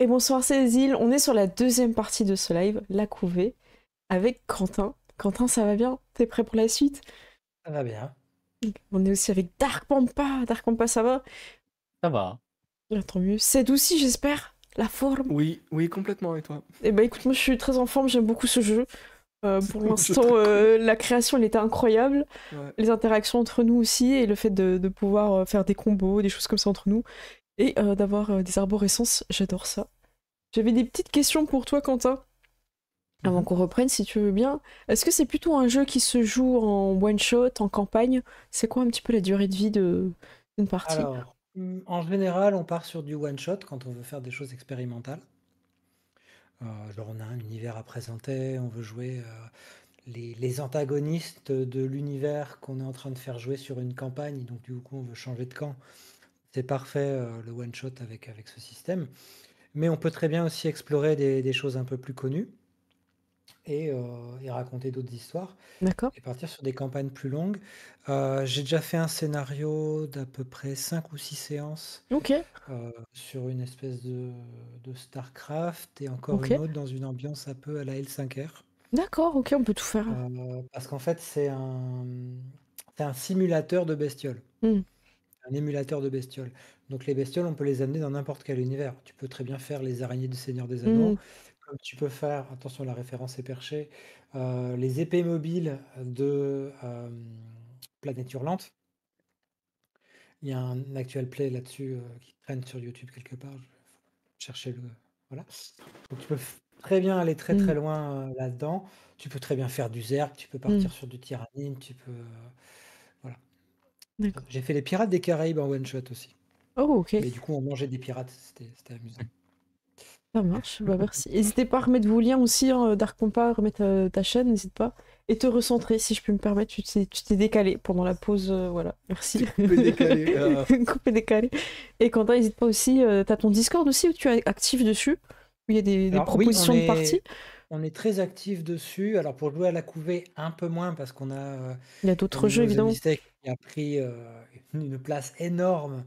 Et bonsoir Cécile, on est sur la deuxième partie de ce live, la couvée, avec Quentin. Quentin, ça va bien? T'es prêt pour la suite? Ça va bien. On est aussi avec Dark Pampa. Dark Pampa, ça va? Ça va. Ah, tant mieux. C'est aussi, j'espère, la forme. Oui, oui, complètement, et toi? Eh ben écoute, moi je suis très en forme, j'aime beaucoup ce jeu. Pour Je l'instant, te crois. la création, elle était incroyable. Ouais. Les interactions entre nous aussi, et le fait de pouvoir faire des combos, des choses comme ça entre nous, et d'avoir des arborescences, j'adore ça. J'avais des petites questions pour toi, Quentin. Avant qu'on reprenne, si tu veux bien, est-ce que c'est plutôt un jeu qui se joue en one-shot, en campagne? C'est quoi un petit peu la durée de vie d'une partie? Alors, en général, on part sur du one-shot quand on veut faire des choses expérimentales. Genre, on a un univers à présenter, on veut jouer les antagonistes de l'univers qu'on est en train de faire jouer sur une campagne, donc du coup, on veut changer de camp. C'est parfait, le one-shot avec ce système. Mais on peut très bien aussi explorer des choses un peu plus connues et raconter d'autres histoires. D'accord? Et partir sur des campagnes plus longues. J'ai déjà fait un scénario d'à peu près 5 ou 6 séances Ok, sur une espèce de StarCraft et encore une ok. autre dans une ambiance un peu à la L5R. D'accord, ok, on peut tout faire. Parce qu'en fait, c'est un simulateur de bestioles, Hmm. un émulateur de bestioles. Donc les bestioles, on peut les amener dans n'importe quel univers. Tu peux très bien faire les araignées du Seigneur des Hmm. Anneaux, comme tu peux faire, attention, la référence est perchée, les épées mobiles de Planète Hurlante. Il y a un actual play là-dessus qui traîne sur YouTube quelque part. Je vais chercher le. Voilà. Donc tu peux très bien aller très Hmm. très loin là-dedans. Tu peux très bien faire du Zerg, tu peux Hmm. partir sur du Tyrannine, tu peux. Voilà. D'accord. J'ai fait les Pirates des Caraïbes en one shot aussi. Oh, ok, Mais du coup, on mangeait des pirates, c'était amusant. ça marche. Bah, merci. N'hésitez pas à remettre vos liens aussi, hein, Dark Compa, remettre ta chaîne, n'hésite pas. Et te recentrer, si je peux me permettre, tu t'es décalé pendant la pause, voilà, merci. Coupé décalé. Coupé décalé. Et Quentin, n'hésite pas aussi, t'as ton Discord aussi où tu es actif dessus, où il y a des Alors oui, propositions de parties. on est très actif dessus. Alors pour jouer à la couvée, un peu moins parce qu'on a Il y a au d'autres jeux, niveau The évidemment. Mistake qui a pris une place énorme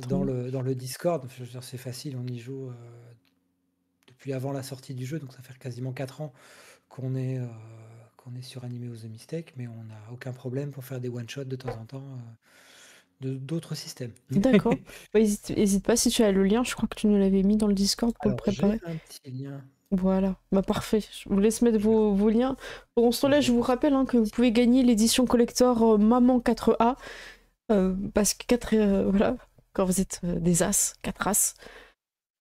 Tant mieux. dans le Discord. Je veux dire, c'est facile, on y joue depuis avant la sortie du jeu, donc ça fait quasiment 4 ans qu'on est sur Animé aux The Mistake, mais on n'a aucun problème pour faire des one-shots de temps en temps d'autres systèmes. D'accord. Bah, hésite pas si tu as le lien, je crois que tu nous l'avais mis dans le Discord pour le Alors j'ai préparer. un petit lien. Voilà, bah parfait. Je vous laisse mettre Je vais vos liens. Pendant ce temps-là, je je vais vous poster. rappelle que vous pouvez gagner l'édition collector Maman 4A. Parce que 4, voilà, quand vous êtes des as, 4 as.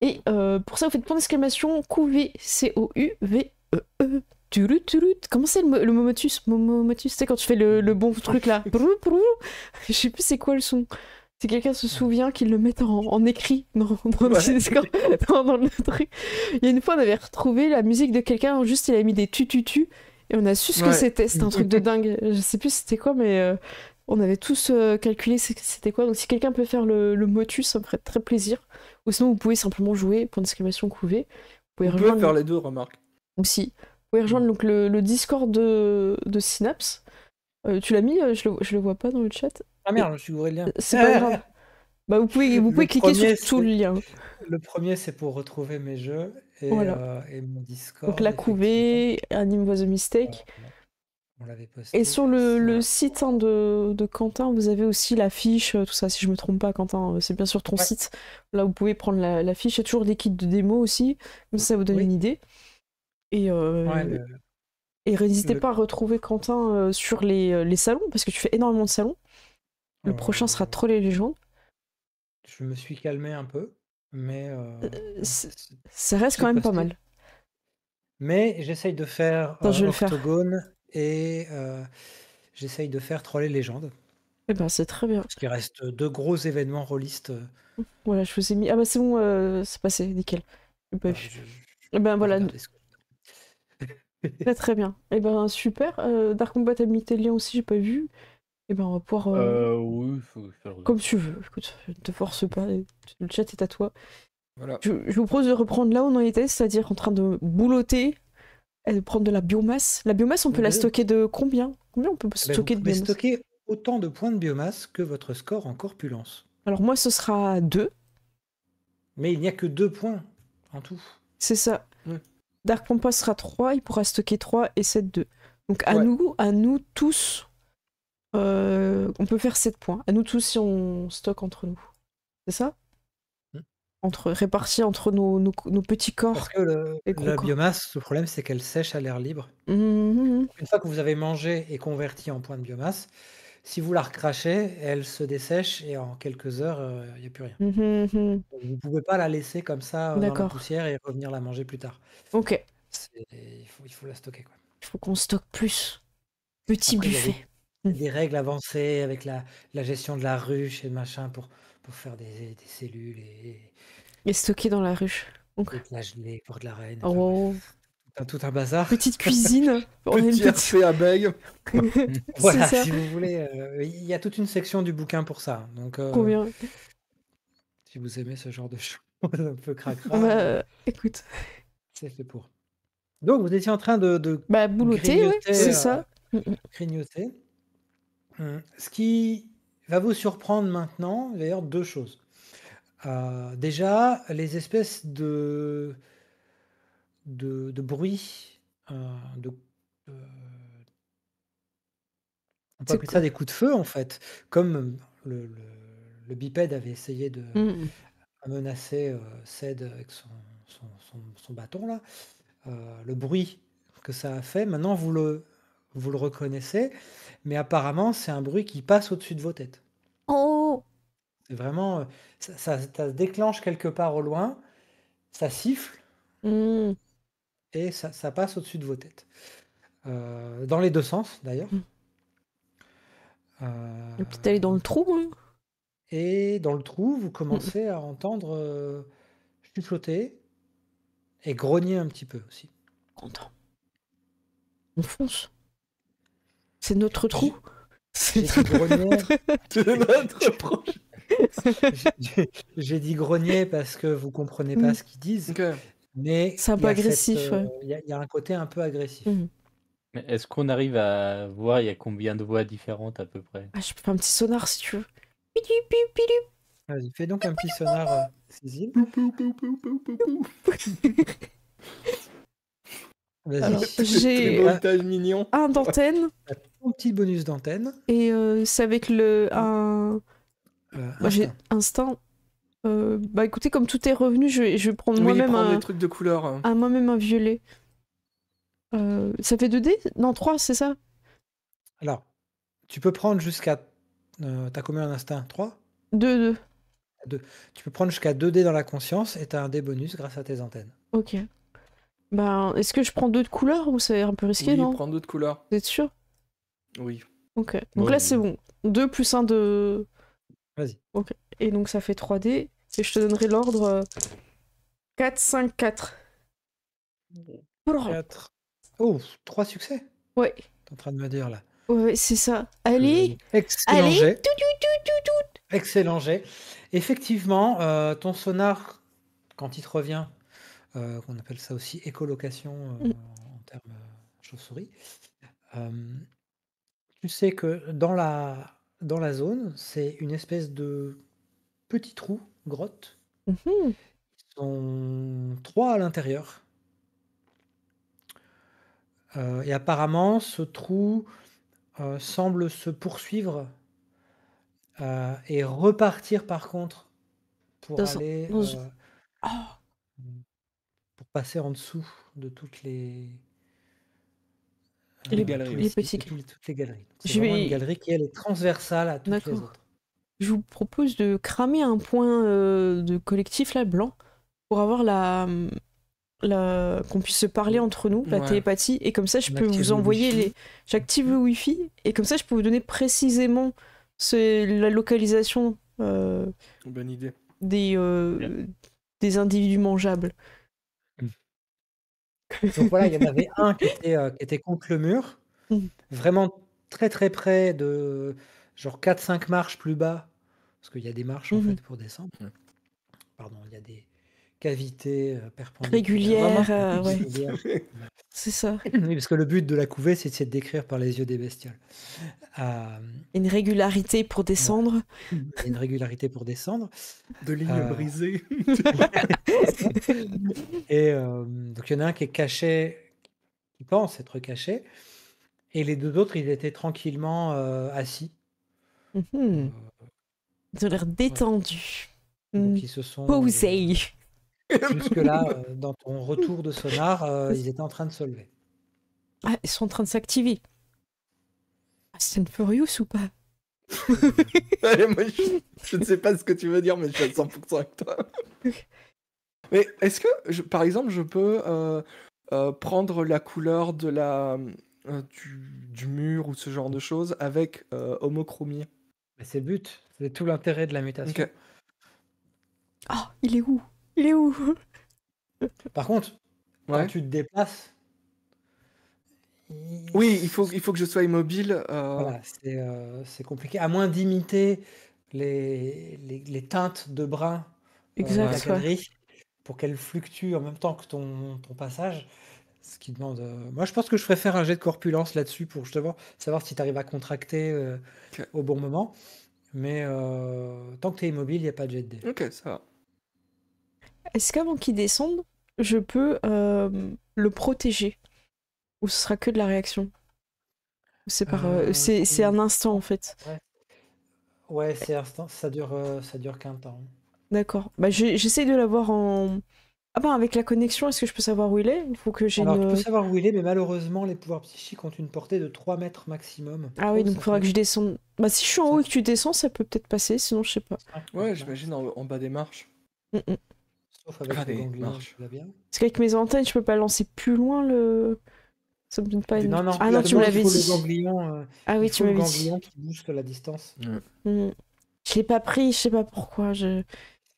Et pour ça, vous faites point d'exclamation QV, C-O-U-V-E-E. Turut, turut. Comment c'est le momotus? Momotus, tu sais, quand tu fais le bon truc là. Brou, brou. Je sais plus c'est quoi le son. Si quelqu'un se souvient qu'il le mette en écrit dans le Ouais. Discord, dans le truc. Il y a une fois, on avait retrouvé la musique de quelqu'un, juste il a mis des tu-tu-tu, et on a su ce que Ouais. c'était. C'était un truc de dingue. Je sais plus c'était quoi, mais on avait tous calculé c'était quoi. Donc si quelqu'un peut faire le motus, ça me ferait très plaisir. Ou sinon, vous pouvez simplement jouer, point d'exclamation couvé. Vous pouvez On peut rejoindre faire les deux, remarque. aussi. Vous pouvez rejoindre donc, le Discord de Synapse. Tu l'as mis, je le vois pas dans le chat. Ah merde, je suis gouré le lien. C'est pas grave. Bah, vous pouvez Le cliquer sur premier, tout le lien. le premier, c'est pour retrouver mes jeux Voilà. et mon Donc Discord, la effectivement. couvée, Anime was a mistake. On l'avait posté. Et sur le Ça. site de Quentin, vous avez aussi la fiche, tout ça, si je me trompe pas, Quentin, c'est bien sûr ton Ouais. site. Là, vous pouvez prendre la fiche. Il y a toujours des kits de démo aussi, comme ça vous donne Oui. une idée. Et, Ouais, et n'hésitez le- pas à retrouver Quentin sur les salons, parce que tu fais énormément de salons. Le prochain sera euh, Troll et Légende. je me suis calmé un peu, mais Ça reste j'ai quand même pas posté. mal. Mais j'essaye de faire Attends, je vais le faire. Octogone et j'essaye de faire Troll et Légende. Eh ben, c'est très bien. Parce qu'il reste 2 gros événements rôlistes. Voilà, je vous ai mis. Ah bah c'est bon, c'est passé, nickel. J'ai pas Voilà, vu. je Eh ben vais pas voilà, regarder ce que très très bien. Eh ben super. Dark Combat a mis tes liens aussi, j'ai pas vu. Eh ben on va pouvoir. Oui, faut que je le Comme regarde. tu veux. Écoute, ne te force pas. Le chat est à toi. Voilà. Je vous propose de reprendre là où on en était, c'est-à-dire en train de boulotter et de prendre de la biomasse. La biomasse, on peut la Oui. stocker de combien? Combien on peut Eh ben, vous stocker de pouvez biomasse? stocker autant de points de biomasse que votre score en corpulence. Alors moi, ce sera 2. Mais il n'y a que 2 points. en tout. C'est ça. Ouais. Dark Pampa sera 3, il pourra stocker 3 et 7 2. Donc à Ouais. nous tous, on peut faire 7 points. À nous tous si on stocke entre nous. C'est ça? Répartis entre nos petits Parce corps que et gros la corps. biomasse, le problème, c'est qu'elle sèche à l'air libre. Mhm. Une fois que vous avez mangé et converti en points de biomasse, si vous la recrachez, elle se dessèche et en quelques heures, il n'y a plus rien. Mhm. Donc, vous ne pouvez pas la laisser comme ça dans la D'accord. poussière et revenir la manger plus tard. Ok. Il faut la stocker, quoi. Il faut qu'on stocke plus. Petit Après, il y a buffet. des règles avancées avec la gestion de la ruche et le machin pour faire des cellules Et stocker dans la ruche. Ok. et de la gelée pour de la reine. Enfin, Oh. bref, tout un bazar. Petite cuisine. On a une Petit petite... RP à bag. Voilà, C'est ça. si vous voulez, il y a toute une section du bouquin pour ça. Donc, Trop bien. si vous aimez ce genre de choses un peu cracra, Bah, écoute. c'est fait pour. Donc, vous étiez en train de Bah, boulotter, ouais, grignoter, c'est ça. grignoter. Ce qui va vous surprendre maintenant, d'ailleurs, deux choses. Déjà, les espèces de bruits, de, euh, on peut C'est appeler ça quoi? des coups de feu, en fait. Comme le bipède avait essayé de menacer Ced avec son bâton, là. Le bruit que ça a fait, maintenant vous le reconnaissez, mais apparemment c'est un bruit qui passe au-dessus de vos têtes. Oh. C'est vraiment, ça se déclenche quelque part au loin, ça siffle Mm. et ça passe au-dessus de vos têtes. Dans les deux sens d'ailleurs. Il va peut-être aller dans le trou, hein. Et dans le trou, vous commencez à entendre chuchoter et grogner un petit peu aussi. Content. On fonce. C'est notre trou. J'ai dit grogner. C'est notre proche. J'ai dit grogner parce que vous comprenez pas ce qu'ils disent, Ok. mais C'est un peu agressif, ouais. il y a un côté un peu agressif. Mais est-ce qu'on arrive à voir il y a combien de voix différentes à peu près? Ah, je peux faire un petit sonar si tu veux. Vas-y, fais donc un petit sonar, Cécile. Pou, pou, pou, pou, pou, pou, pou. Vas-y. Alors, Très j'ai beau montage mignon. un d'antenne Un petit bonus d'antenne. et c'est avec un. Bah, j'ai instinct. Bah écoutez, comme tout est revenu, je vais prendre Oui, moi-même prendre des trucs de couleur. moi-même un violet. Ça fait 2 dés? Non, 3, c'est ça? Alors, tu peux prendre jusqu'à... t'as combien en instinct? 3? 2. Tu peux prendre jusqu'à 2 dés dans la conscience et t'as un dé bonus grâce à tes antennes. Ok. Ben, est-ce que je prends 2 de couleur ou c'est un peu risqué, Oui, non? prends d'autres couleurs. Vous êtes sûr? Oui. Ok. Donc Ouais, là, oui. c'est bon. 2 plus 1 de... Vas-y. Ok. Et donc ça fait 3 dés. Et je te donnerai l'ordre 4, 5, 4. 4. Oh, 3 succès. Ouais. T'es en train de me dire là. Ouais, c'est ça. Allez! Excellent Allez! jet. Excellent jet. Effectivement, ton sonar, quand il te revient, qu'on appelle ça aussi écolocation en termes chauve-souris, tu sais que dans la zone, c'est une espèce de petit trou, grotte. Mhm. Ils sont 3 à l'intérieur. Et apparemment, ce trou semble se poursuivre et repartir par contre pour Dans un- aller dans un- Oh. pour passer en dessous de toutes les Les galeries. Les petits- toutes les galeries. Donc, c'est Je vraiment vais- une galerie qui elle est transversale à toutes les D'accord. autres. Je vous propose de cramer un point de collectif là, blanc, pour avoir qu'on puisse se parler entre nous, la Ouais. télépathie, et comme ça je On peux active vous le envoyer Wi-Fi. les... J'active le Wi-Fi, et comme ça je peux vous donner précisément la localisation Bonne idée. des individus mangeables. Donc voilà, il y en avait un qui était contre le mur, Mhm. vraiment très très près de genre 4-5 marches plus bas, parce qu'il y a des marches en Mhm. fait pour descendre. Mhm. Pardon, il y a des cavité perpendiculaire. Régulière, Vraiment ouais, régulière. c'est ça. Oui, parce que le but de la couvée, c'est de décrire par les yeux des bestioles. Euh, Une régularité pour descendre. il y a une régularité pour descendre. De lignes brisées. Et donc il y en a un qui est caché, qui pense être caché, et les deux autres, ils étaient tranquillement assis. Mhm. Ils ont l'air détendus. Donc ils se sont Posés. jusque-là, dans ton retour de sonar, ils étaient en train de se lever. Ah, ils sont en train de s'activer. Fast and Furious ou pas? Allez, moi, je ne sais pas ce que tu veux dire, mais je suis à 100% avec toi. Mais est-ce que, par exemple, je peux prendre la couleur de du mur ou ce genre de choses avec homochromie? Mais c'est le but, c'est tout l'intérêt de la mutation. Ok. Oh, il est où? Il est où? Par contre, quand Ouais. tu te déplaces, Oui, il faut que je sois immobile. voilà, c'est compliqué. À moins d'imiter les teintes de brun de la Exact, ouais. galerie pour qu'elles fluctuent en même temps que ton passage. Ce qui demande. Moi, je pense que je ferais faire un jet de corpulence là-dessus pour justement savoir si tu arrives à contracter Ok. au bon moment. Mais tant que tu es immobile, il n'y a pas de jet de dés. Ok, ça va. Est-ce qu'avant qu'il descende, je peux le protéger? Ou ce sera que de la réaction? Ou c'est par, c'est un instant en fait. Ouais, c'est instant. Ça dure qu'un temps. D'accord. Bah, j'essaie de l'avoir en. Ah bah avec la connexion, est-ce que je peux savoir où il est? Il faut que j'ai Alors, tu une. peux savoir où il est, mais malheureusement, les pouvoirs psychiques ont une portée de 3 mètres maximum. Ah oui, Oh, donc ça il faudra que fait je descende. Bah si je suis en haut et que tu descends, ça peut peut-être passer, sinon je sais pas. 5, Ouais, j'imagine en bas des marches. Mm, mm. Sauf avec Ah, le des ganglion, marches. tu l'as bien. Parce qu'avec mes antennes, je peux pas lancer plus loin le. Ça me donne pas une. Non, non, Ah non, tu me justement, il l'avais faut le dit. ganglion. Ah oui, Il tu faut le m'avais ganglion dit. qui booste la distance. Mm. Je l'ai pas pris, je sais pas pourquoi. Je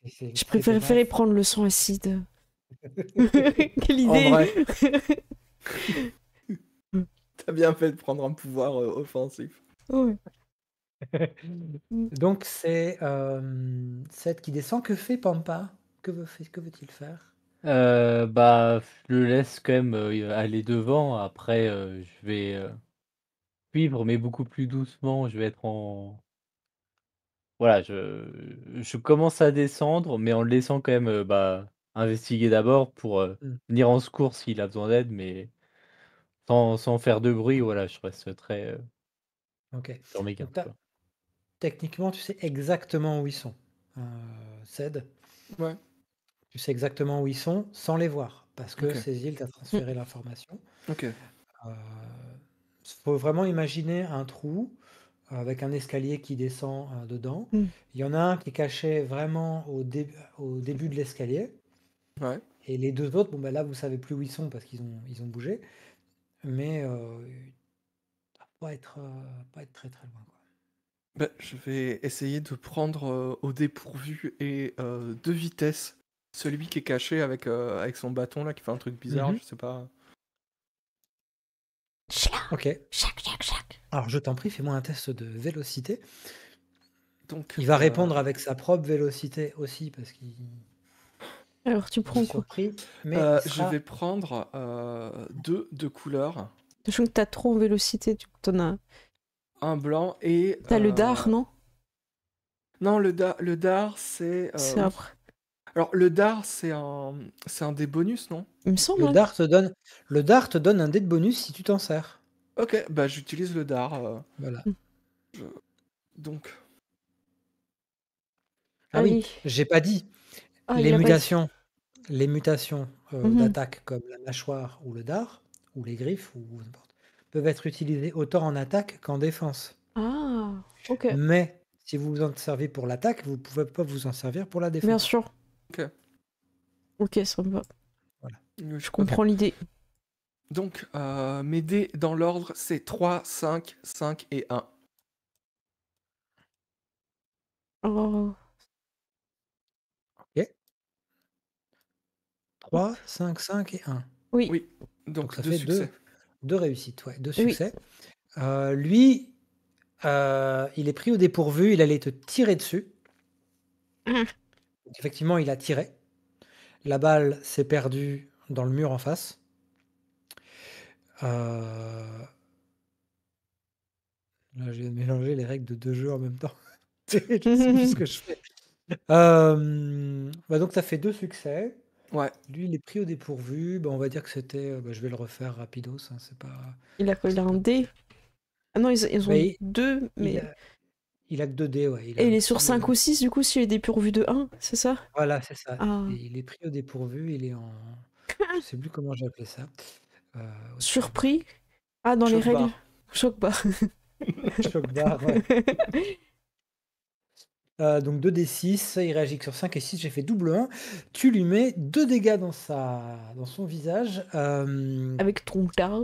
C'est préférais dommage. prendre le sang acide. Quelle En idée! vrai. T'as bien fait de prendre un pouvoir offensif. Ouais. Donc, c'est 7 qui descend. Que fait Pampa? Que veut-il faire? Bah, je le laisse quand même aller devant. Après, je vais suivre, mais beaucoup plus doucement. Je vais être en. Voilà, je commence à descendre, mais en le laissant quand même bah, investiguer d'abord pour Hmm, venir en secours s'il a besoin d'aide, mais sans faire de bruit. Voilà, je reste très Ok. sur mes gardes, Donc, quoi. techniquement, tu sais exactement où ils sont. Ced, Ouais. tu sais exactement où ils sont sans les voir, parce que Ok. Cécile t'a transféré l'information. Ok. Faut vraiment imaginer un trou avec un escalier qui descend dedans. Mm. Il y en a un qui est caché vraiment au début de l'escalier. Ouais. Et les deux autres, bon bah là vous savez plus où ils sont parce qu'ils ont bougé. Mais ça va pas être très très loin, quoi. Bah, je vais essayer de prendre au dépourvu et de vitesse celui qui est caché avec son bâton là qui fait un truc bizarre, Mhm. je sais pas. Ok. Alors je t'en prie, fais-moi un test de vélocité. Donc, Il va répondre avec sa propre vélocité aussi parce qu'il Alors tu est prends quoi? surpris. Mais il je sera... vais prendre deux de couleurs, Sachant que t'as trop en vélocité, du coup t'en as. un blanc et. T'as le dard, non? Non, le dard c'est. C'est Oui. après. Alors le dard c'est un des bonus, non? Il me semble. Le hein. dard te donne un dé de bonus si tu t'en sers. Ok, bah j'utilise le dard. Voilà. Donc. Ah oui, Allez. j'ai pas dit. Ah, Les il a pas dit. mutations, les mutations Mhm. d'attaque comme la mâchoire ou le dard, ou les griffes, ou n'importe, peuvent être utilisées autant en attaque qu'en défense. Ah, ok. Mais si vous vous en servez pour l'attaque, vous pouvez pas vous en servir pour la défense. Bien sûr. Ok. Ok, ça me va. Voilà. Je comprends l'idée. Donc, mes dés dans l'ordre, c'est 3, 5, 5 et 1. Oh. 3, 5, 5 et 1. Oui. Oui, Donc ça deux fait succès. deux réussites, ouais, 2 Oui. succès. Lui, il est pris au dépourvu, il allait te tirer dessus. Ah. Donc, effectivement, il a tiré. la balle s'est perdue dans le mur en face. Là, je viens de mélanger les règles de 2 jeux en même temps. Je sais plus ce que je fais. Donc tu as fait 2 succès. Ouais. Lui, il est pris au dépourvu. On va dire que c'était, je vais le refaire rapidos, hein, c'est pas Il a quoi? Il a un dé? Ah non, ils ont Mais 2, il mais... a que 2 dés, ouais. Et il est sur 5 ou 6, du coup, s'il est dépourvu de 1, c'est ça? Voilà, c'est ça. Ah. Et il est pris au dépourvu, il est en je sais plus comment j'ai appelé ça. Surpris? Ah, dans les Choc règles? bar. Choc bar. Choc bar, ouais. Donc 2d6, il réagit que sur 5 et 6, j'ai fait double 1. Tu lui mets 2 dégâts dans son visage. Avec ton dard.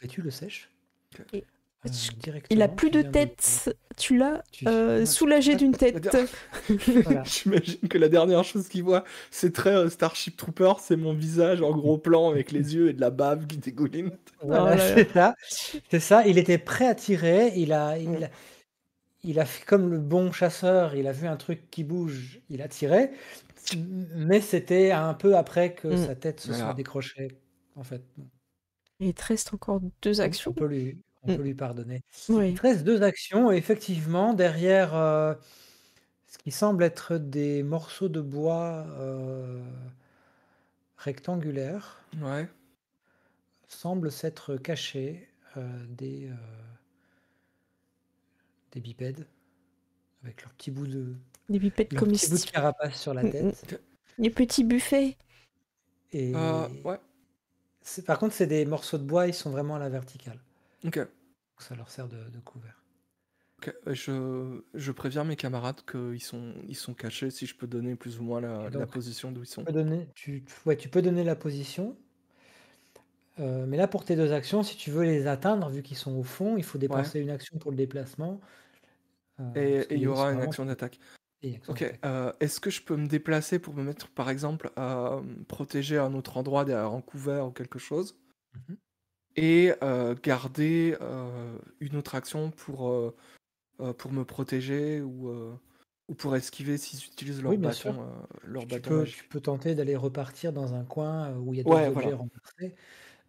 Tu le sèches. Et- Directement. Il a plus tu de viens tête. Tu l'as tu- soulagé d'une tête. Voilà. J'imagine que la dernière chose qu'il voit, c'est très Starship Trooper, c'est mon visage en gros plan avec les yeux et de la bave qui dégouline. Voilà, Oh là là. c'est ça. C'est ça. Il était prêt à tirer. Il a fait comme le bon chasseur. Il a vu un truc qui bouge. Il a tiré. Mais c'était un peu après que sa tête se Voilà. soit décrochée, en fait. Il te reste encore 2 On actions. peut lui pardonner. Oui. Il te reste 2 actions. Et effectivement, derrière ce qui semble être des morceaux de bois rectangulaires, Ouais. semble s'être cachés des bipèdes avec leur petit bout de Des pipettes leur petit bout de comestibles. carapace sur la tête. Les petits buffets. Et Ouais. par contre, c'est des morceaux de bois, ils sont vraiment à la verticale. Ok. Donc ça leur sert de couvert. Ok. Je préviens mes camarades qu'ils sont cachés, si je peux donner plus ou moins la Donc, position d'où ils sont. Tu peux donner la position. Mais là, pour tes 2 actions, si tu veux les atteindre, vu qu'ils sont au fond, il faut dépenser une action pour le déplacement. Et il y aura une action d'attaque. Ok. Est-ce que je peux me déplacer pour me mettre, par exemple, à protéger un autre endroit derrière un couvert ou quelque chose, et garder une autre action pour me protéger ou pour esquiver s'ils utilisent leur Oui, bien bâton, sûr. bâton magique. Tu peux tenter d'aller repartir dans un coin où il y a Ouais, d'autres objets voilà. renversés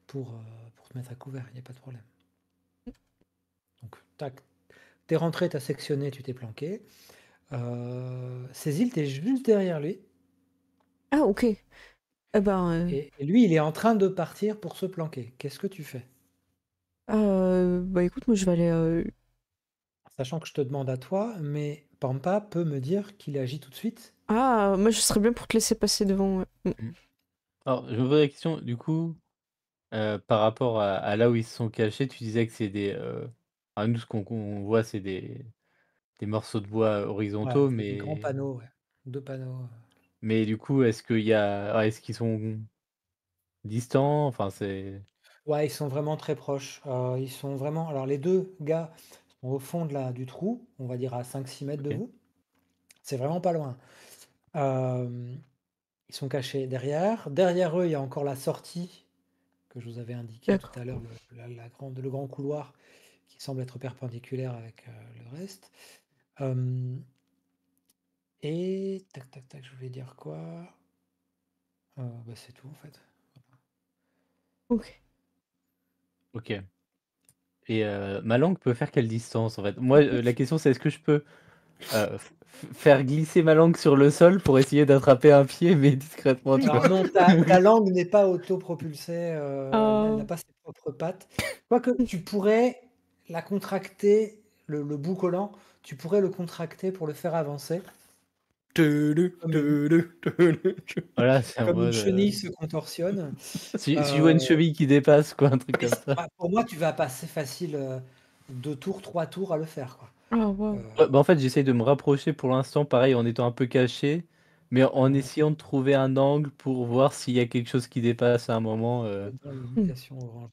pour te mettre à couvert, il n'y a pas de problème. Donc, tac, t'es rentré, t'as sectionné, tu t'es planqué. Cécile, t'es juste derrière lui. Ah, ok. Eh ben, Et lui, il est en train de partir pour se planquer. Qu'est-ce que tu fais? bah écoute, moi je vais aller... Sachant que je te demande à toi, mais Pampa peut me dire qu'il agit tout de suite. Ah, moi je serais bien pour te laisser passer devant. Ouais. Alors, je me pose la question, du coup, par rapport à là où ils se sont cachés, tu disais que c'est des. Nous, ce qu'on voit, c'est des morceaux de bois horizontaux, Ouais, des grands mais. panneaux, ouais. 2 panneaux. Mais du coup, est-ce qu'ils sont distants? Enfin, c'est. Ouais, ils sont vraiment très proches. Ils sont vraiment. Alors, les 2 gars sont au fond du trou, on va dire à 5-6 mètres de Ok. vous. C'est vraiment pas loin. Ils sont cachés derrière. Derrière eux, il y a encore la sortie que je vous avais indiquée tout D'accord. à l'heure, le grand couloir qui semble être perpendiculaire avec le reste. Et tac, tac, tac, je voulais dire quoi? C'est tout en fait. Ok. Ok. Et ma langue peut faire quelle distance, en fait? Moi, la question, c'est est-ce que je peux faire glisser ma langue sur le sol pour essayer d'attraper un pied, mais discrètement, tu vois? Alors non, ta langue n'est pas autopropulsée, elle n'a pas ses propres pattes. Quoique tu pourrais la contracter, le bout collant, tu pourrais le contracter pour le faire avancer. Voilà, c'est en Comme une mode. chenille se contorsionne. Si je vois une cheville qui dépasse, quoi, un truc comme ça. Pour moi, tu vas passer facile 2 tours, 3 tours à le faire, quoi. Ah, wow. Ouais, bah, en fait, j'essaye de me rapprocher pour l'instant, pareil, en étant un peu caché, mais en essayant de trouver un angle pour voir s'il y a quelque chose qui dépasse à un moment. Dans l'imitation orange.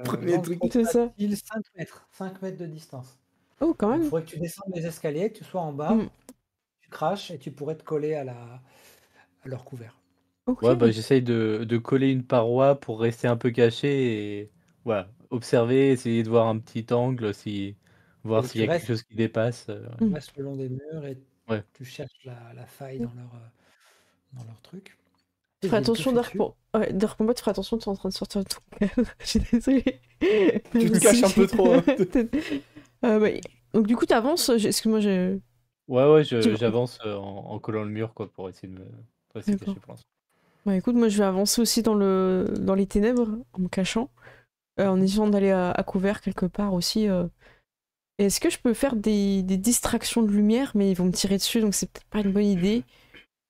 Premier Langue truc. trop C'est ça. facile, 5 mètres. 5 mètres de distance. Oh, quand Il même. faudrait que tu descendes les escaliers, que tu sois en bas, tu craches et tu pourrais te coller à leur couvert. Ok. Ouais, bah, j'essaye de coller une paroi pour rester un peu caché et voilà, observer, essayer de voir un petit angle, voir Et s'il y a quelque chose qui dépasse. tu restes le long des murs et Ouais. tu cherches la faille dans leur truc. Tu Je feras vais me attention, touffer dessus. Dark Combat, tu feras attention, tu es en train de sortir de ton cave. Je suis désolée. Tu te caches un peu trop. Hein. Ouais. Donc du coup, t'avances. Excuse-moi, j'ai... Ouais, Tu- j'avance en collant le mur, quoi, pour essayer de cacher D'accord. pour l'instant. Bah écoute, moi je vais avancer aussi dans les ténèbres, en me cachant, en essayant d'aller à couvert quelque part aussi. Et est-ce que je peux faire des distractions de lumière, mais ils vont me tirer dessus, donc c'est peut-être pas une bonne idée.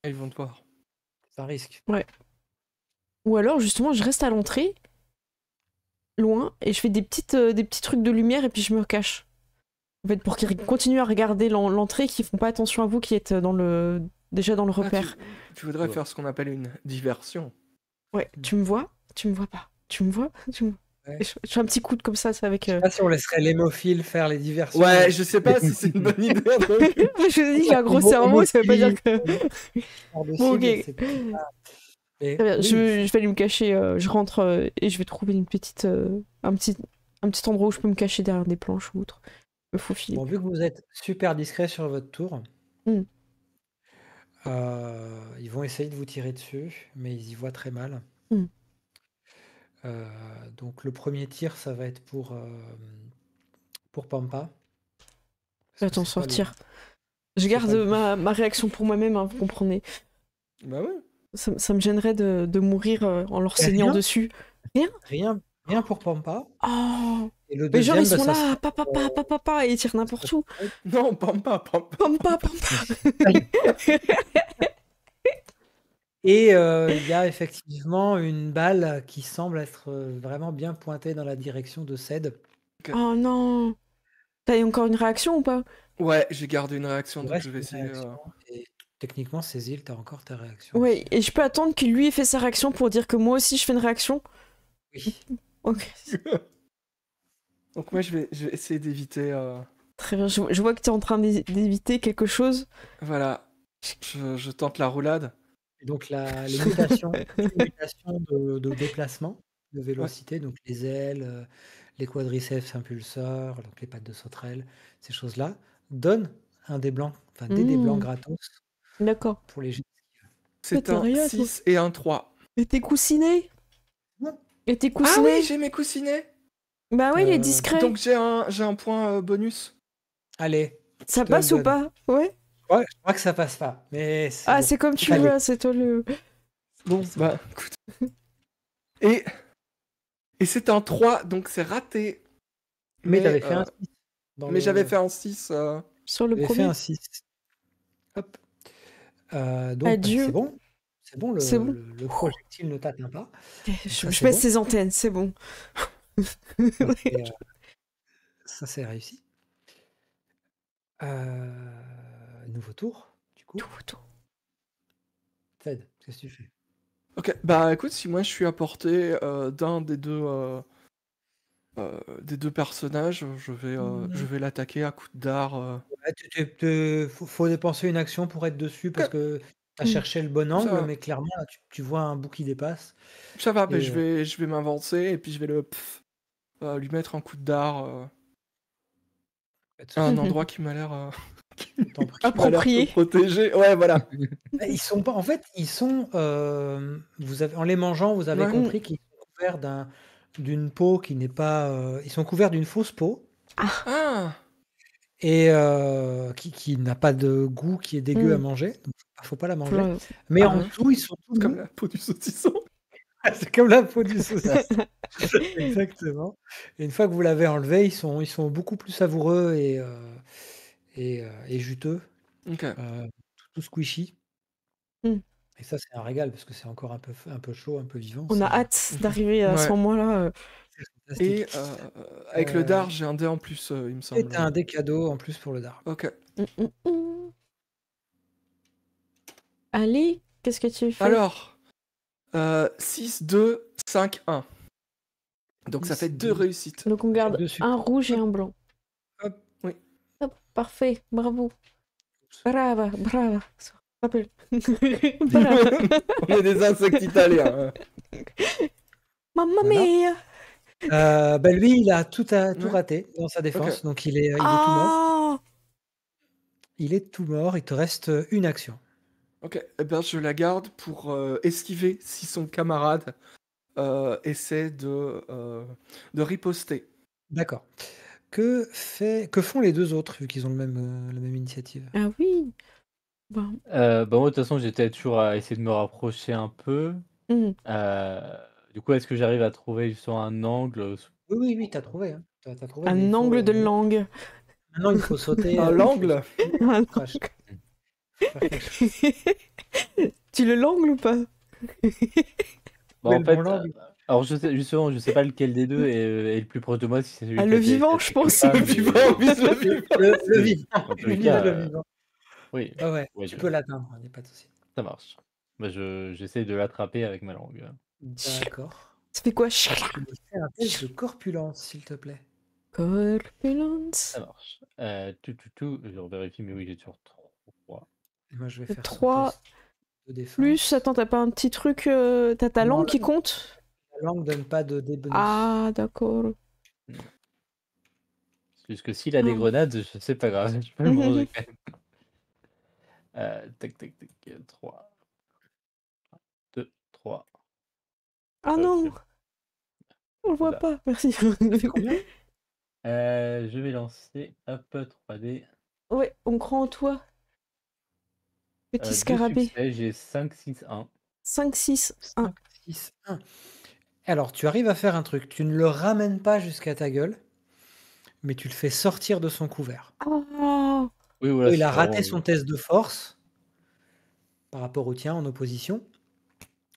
Ils vont te voir. C'est un risque. Ou alors justement, je reste à l'entrée, loin, et je fais des petits trucs de lumière et puis je me cache. En fait, pour qu'ils continuent à regarder l'entrée, qu'ils font pas attention à vous qui êtes déjà dans le Ah, repère. tu voudrais Ouais. faire ce qu'on appelle une diversion. Ouais, tu me vois? Tu me vois pas? Tu me vois? Tu me vois? Ouais. Et je fais un petit coup comme ça, c'est avec... Je sais pas si on laisserait l'hémophile faire les diversions. Ouais, je sais pas si c'est une bonne idée. Donc... Je me dis, j'ai un gros cerveau, ça veut pas dire que... Bon, ok. C'est pas- Mais Très bien, oui, je vais aller me cacher, je rentre et je vais trouver une petite, un petit endroit où je peux me cacher derrière des planches ou autre. Me faufiler. Bon, vu que vous êtes super discret sur votre tour, Mm. ils vont essayer de vous tirer dessus, mais ils y voient très mal. Mm. Donc le premier tir, ça va être pour Pampa. Je vais Parce t'en que c'est pas le- sortir. Je c'est garde pas le plus- ma réaction pour moi-même, hein, vous comprenez. Bah ouais. Ça me gênerait de mourir en leur Et saignant rien dessus. Rien pour Pampa. Oh! Et le Mais genre, deuxième, ils sont ça là, sera- papa, et ils tirent n'importe où. Non, Pampa. Pampa. Et il y a effectivement une balle qui semble être vraiment bien pointée dans la direction de Ced. Oh non! T'as eu encore une réaction ou pas? Ouais, j'ai gardé une réaction, Il donc reste je vais une essayer. réaction, et techniquement, Cécile, t'as encore ta réaction. Ouais, et je peux attendre qu'il lui ait fait sa réaction pour dire que moi aussi je fais une réaction? Oui. Ok. Donc moi, je vais essayer d'éviter. Très bien, je vois que t'es en train d'éviter quelque chose. Voilà. Je tente la roulade. Et donc les mutations, les mutations de déplacement, de vélocité, donc les ailes, les quadriceps impulseurs, donc les pattes de sauterelle, ces choses-là, donnent un dé blanc, enfin des dés blancs gratos D'accord. pour les jets. C'est t'as un rien, toi. 6 et un 3. Et t'es coussiné? Non. Et t'es Ah coussiné? oui, j'ai mes coussinets. Bah ouais, il est Euh, discret. Donc j'ai un point bonus. Allez, Ça je te passe le ou donne. pas? Ouais. Ouais, je crois que ça passe pas, mais c'est Ah, bon. c'est comme tu Allez. veux, c'est toi le... Bon, bah écoute. Et c'est un 3, donc c'est raté. Mais t'avais fait un 6. Mais j'avais fait un 6. Sur le T'avais fait premier. un 6. Hop. Donc Adieu. c'est bon. C'est bon, C'est bon. le projectile ne t'atteint pas. Je ça, je c'est baisse bon. ses antennes, c'est bon. Donc, ça c'est réussi. Nouveau tour, du coup. Tout. Fed, qu'est-ce que tu fais? Ok, bah écoute, si moi je suis à portée d'un des deux personnages, je vais l'attaquer à coups de dard. Ouais, faut dépenser une action pour être dessus parce que tu as cherché le bon angle, va. mais clairement, là, tu vois un bout qui dépasse. Ça va, mais Et, je vais m'avancer et puis je vais lui mettre un coup de dard à un endroit qui m'a l'air T'en prie. Approprié. protégé. Ouais, voilà. Ils sont pas. En fait, ils sont. En les mangeant, vous avez Ouais. compris qu'ils sont couverts d'une peau qui n'est pas. Ils sont couverts d'une fausse peau Ah, et qui n'a pas de goût, qui est dégueu à manger. Donc, faut pas la manger. Voilà. Mais Ah en ouais. dessous, ils sont tout comme mous. la peau du saucisson. C'est comme la peau du saucisson. Exactement. Et une fois que vous l'avez enlevé, ils sont beaucoup plus savoureux et juteux, Ok. tout squishy. Mm. Et ça, c'est un régal parce que c'est encore un peu chaud, un peu vivant. On a c'est- hâte d'arriver à ce Ouais. moment-là. c'est fantastique. Et avec le dard, j'ai un dé en plus, il me Et semble. t'as un dé cadeau en plus pour le dard. Ok. Mm. Allez, qu'est-ce que tu fais? Alors, 6, 2, 5, 1. Donc ça 6, fait 2 2. réussites. Donc on garde Deux succès. un rouge et un blanc. Hop. Oui. Hop, parfait, bravo. Brava. Ça rappelle. Brava. On est des insectes italiens. Mamma Voilà. mia! Lui, il a tout Ouais. raté dans sa défense, Ok. donc il est tout mort. Ah! Il est tout mort, il te reste une action. Ok, eh ben, je la garde pour esquiver si son camarade essaie de riposter. D'accord. Que font les deux autres, vu qu'ils ont la même initiative? Ah oui. Ben, Bah, moi, de toute façon, j'étais toujours à essayer de me rapprocher un peu. hmm. Du coup, est-ce que j'arrive à trouver justement un angle, Oui, oui, oui, t'as trouvé, hein. T'as trouvé, mais Un angle de langue. maintenant, il faut sauter. Un l'angle? Un Faut faire quelque chose. Tu le langues ou pas? Bah, Trouver en le fait, bon angle. alors justement, je sais pas lequel des 2 est le plus proche de moi, si c'est celui Ah, qui le a été vivant, cassé je comme pense. ça, Le mais vivant, vise le vivant. Le vivant. dans tous les Vise cas, le vivant. oui, Ouais, ouais, tu peux l'atteindre, il n'y a pas de souci. ça marche. Bah, j'essaie de l'attraper avec ma langue. D'accord. Ça fait quoi? Tu me fais un test de corpulence, s'il te plaît. Corpulence. Ça marche. Je revérifie, mais oui, j'ai toujours 3. Et moi, je vais faire 3 son test de défense. plus, attends, t'as pas un petit truc, t'as ta Non, langue qui compte? La langue donne pas de dés bonus. Ah, d'accord. C'est juste que s'il a des Ah. grenades, c'est pas grave, je peux le manger quand même. Tac, 3. 2, 3. Ah Ok. non! On le voit Là. pas, merci. Combien? Je vais lancer, hop, 3D. Ouais, on croit en toi. Petit 2 scarabée. succès, j'ai 5, 6, 1. 5, 6, 1. 5, 6, 1. Alors, tu arrives à faire un truc. Tu ne le ramènes pas jusqu'à ta gueule, mais tu le fais sortir de son couvert. Ah! Oui, voilà, Il a c'est raté vraiment son test de force par rapport au tien en opposition.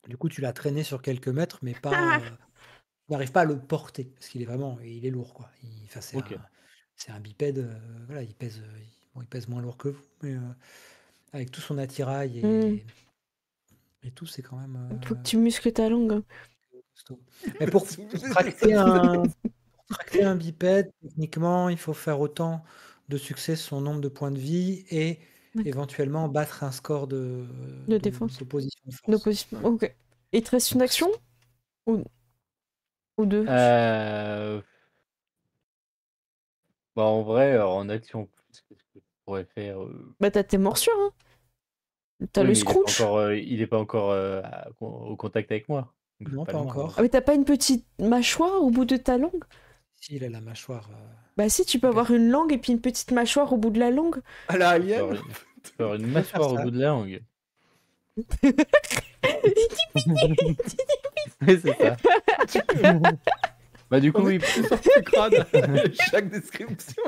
Du coup, tu l'as traîné sur quelques mètres, mais pas. Tu n'arrives pas à le porter parce qu'il est vraiment, il est lourd quoi. Enfin, OK. c'est un bipède. Voilà, il pèse, bon, il pèse moins lourd que vous, mais avec tout son attirail et tout, c'est quand même Faut que tu muscles ta langue. Hein. costaud. Mais pour tracter un bipède, techniquement, il faut faire autant de succès son nombre de points de vie et D'accord. éventuellement battre un score de défense. d'opposition de force. D'opposition. Ok. Il te reste une action? Ou deux? Bah, en vrai, en action plus, qu'est-ce que je pourrais faire? Bah, t'as tes morsures, hein. T'as Oui, le mais scrooge. il est pas encore, au contact avec moi, donc je peux Non, pas pas le encore. mordre. Ah, mais t'as pas une petite mâchoire au bout de ta langue? Si, il a la mâchoire. Bah si, tu peux avoir une langue et puis une petite mâchoire au bout de la langue. À la Je peux alien? avoir une peux faire mâchoire au ça. bout de la langue. Oui, c'est ça. Bah, du coup, On oui. est tous sortis du crâne. Chaque description.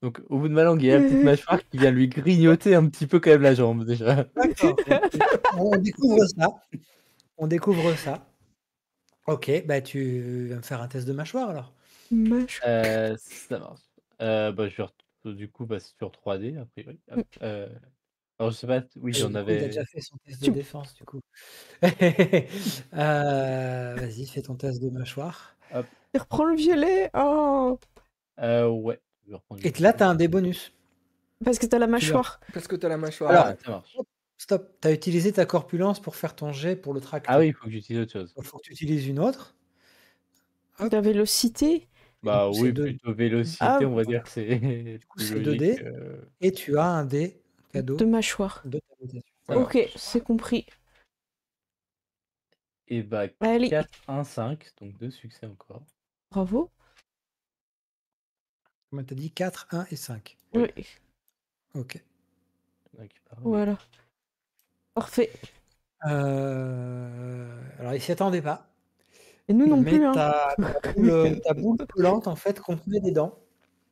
Donc, au bout de ma langue, il y a la petite mâchoire qui vient lui grignoter un petit peu quand même la jambe, déjà. D'accord. On découvre ça. On découvre ça. Ok, bah tu vas me faire un test de mâchoire alors. Mâchoire. Ça marche. Bah, du coup, c'est sur 3D, a priori. Hop, alors, je sais pas, oui, Et j'en du coup, il a avais. déjà fait son test de défense, du coup. Vas-y, fais ton test de mâchoire. Hop. Il reprend le violet. Oh. Ouais. Je vais reprendre Et le là, violet. tu as un dé bonus. Parce que t'as la mâchoire. Parce que t'as la mâchoire. Alors, Ah, ça marche. stop. Tu as utilisé ta corpulence pour faire ton jet pour le tracter. Ah oui, il faut que j'utilise autre chose. Il faut que tu utilises une autre. Hop. Ta vélocité. Bah coup, c'est oui, deux. plutôt vélocité, Ah, on va voilà. dire que c'est Du coup, plus c'est 2 logique. dés. Et tu as un dé cadeau de mâchoire. de ta mutation. Ça Ok, marche. c'est compris. Et bah, Allez. 4, 1, 5, donc 2 succès encore. Bravo. Comment t'as dit 4, 1 et 5. Oui. Ok. Voilà. Parfait. Alors, il s'y attendait pas. Et nous non Mais plus, hein. ta boule pelante, en fait, contenait des dents.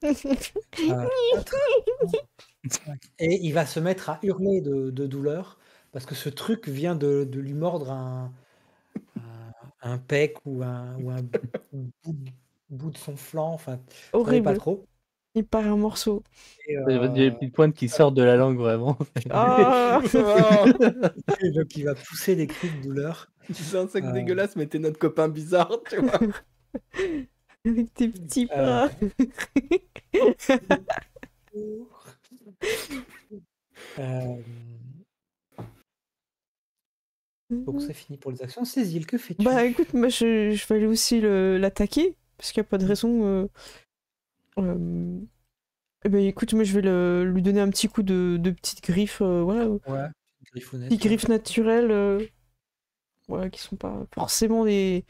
4, 5. Et il va se mettre à hurler de douleur parce que ce truc vient de lui mordre un pec ou un bout de son flanc. Enfin, je savais pas Horrible. trop. Il part un morceau. Et, Il y a des petites pointes qui sortent de la langue, vraiment. Ah. et donc, il va pousser des cris de douleur. C'est un sac dégueulasse, mais t'es notre copain bizarre, tu vois. Avec tes petits bras. Donc c'est fini pour les actions. Cécile, que fais-tu? Bah écoute, moi je vais aller aussi l'attaquer, parce qu'il n'y a pas de raison. Eh ben écoute, moi je vais lui donner un petit coup de petite griffe, voilà. Ouais, griffounettes. Des griffes naturelles, voilà, qui sont pas forcément des.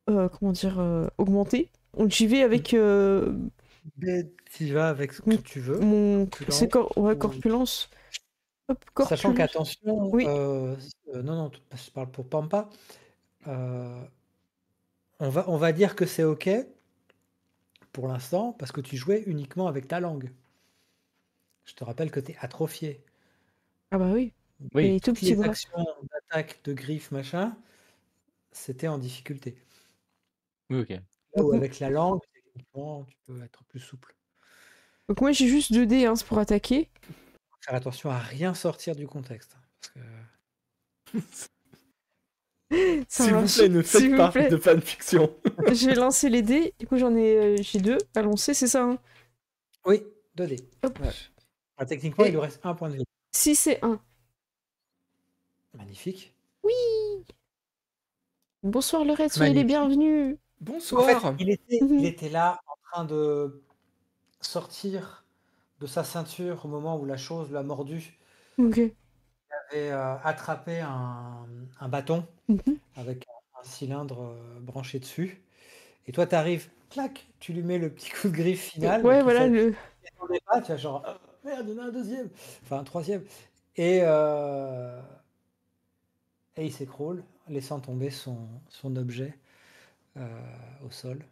Comment dire, augmentées. Donc j'y vais avec Mais tu vas avec ce que tu veux. mon. Corpulence C'est ou- corpulence. Hop, Sachant corpulence. qu'attention, Oui. non, je parle pour Pampa. On va dire que c'est OK pour l'instant parce que tu jouais uniquement avec ta langue. Je te rappelle que tu es atrophié. Ah bah oui. Oui, Et tout Toutes petit les bras. actions d'attaque, de griffe, machin, c'était en difficulté. oui, OK. Là où Donc, avec la langue, techniquement, tu peux être plus souple. donc moi j'ai juste 2 dés hein, pour attaquer. Faire attention à rien sortir du contexte. Parce que Ça S'il vous marche. plaît, ne S'il faites vous pas plaît. de fanfiction. Je vais lancer les dés. Du coup j'ai 2 à lancer, c'est ça hein. oui, 2 dés. Hop. Ouais. Ah, techniquement, Et- il lui reste un point de vie. Si c'est 1. Magnifique. Oui. Bonsoir le raid, soyez les Magnifique. bienvenus. En Bonsoir. fait, il Mhm. était là en train de sortir de sa ceinture au moment où la chose l'a mordu. Ok. Il avait attrapé un bâton Mhm. avec un cylindre branché dessus. Et toi, tu arrives, clac, tu lui mets le petit coup de griffe final. Ouais donc il voilà fait- le. il attendait pas, tu vois, genre, merde, il y en a un deuxième, enfin un troisième. Et il s'écroule, laissant tomber son objet au sol.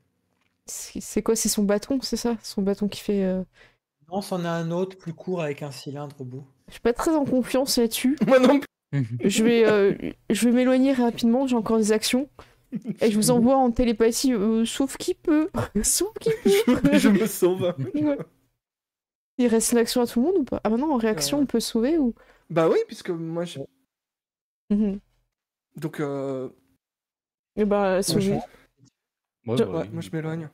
C'est quoi? C'est son bâton, c'est ça? Son bâton qui fait. Non, c'en a un autre plus court avec un cylindre au bout. Je suis pas très en confiance là-dessus. Moi non plus. Je vais m'éloigner rapidement, j'ai encore des actions. Et je vous envoie en télépathie, sauf qui peut. Sauf qui peut. Je me sauve. Ouais. Il reste une action à tout le monde ou pas? Ah bah non, en réaction, on peut sauver ou. Bah oui, puisque moi je... Mhm. Donc, Et bah, sauver. Machin. Ouais, Je- bah ouais, oui. moi je m'éloigne.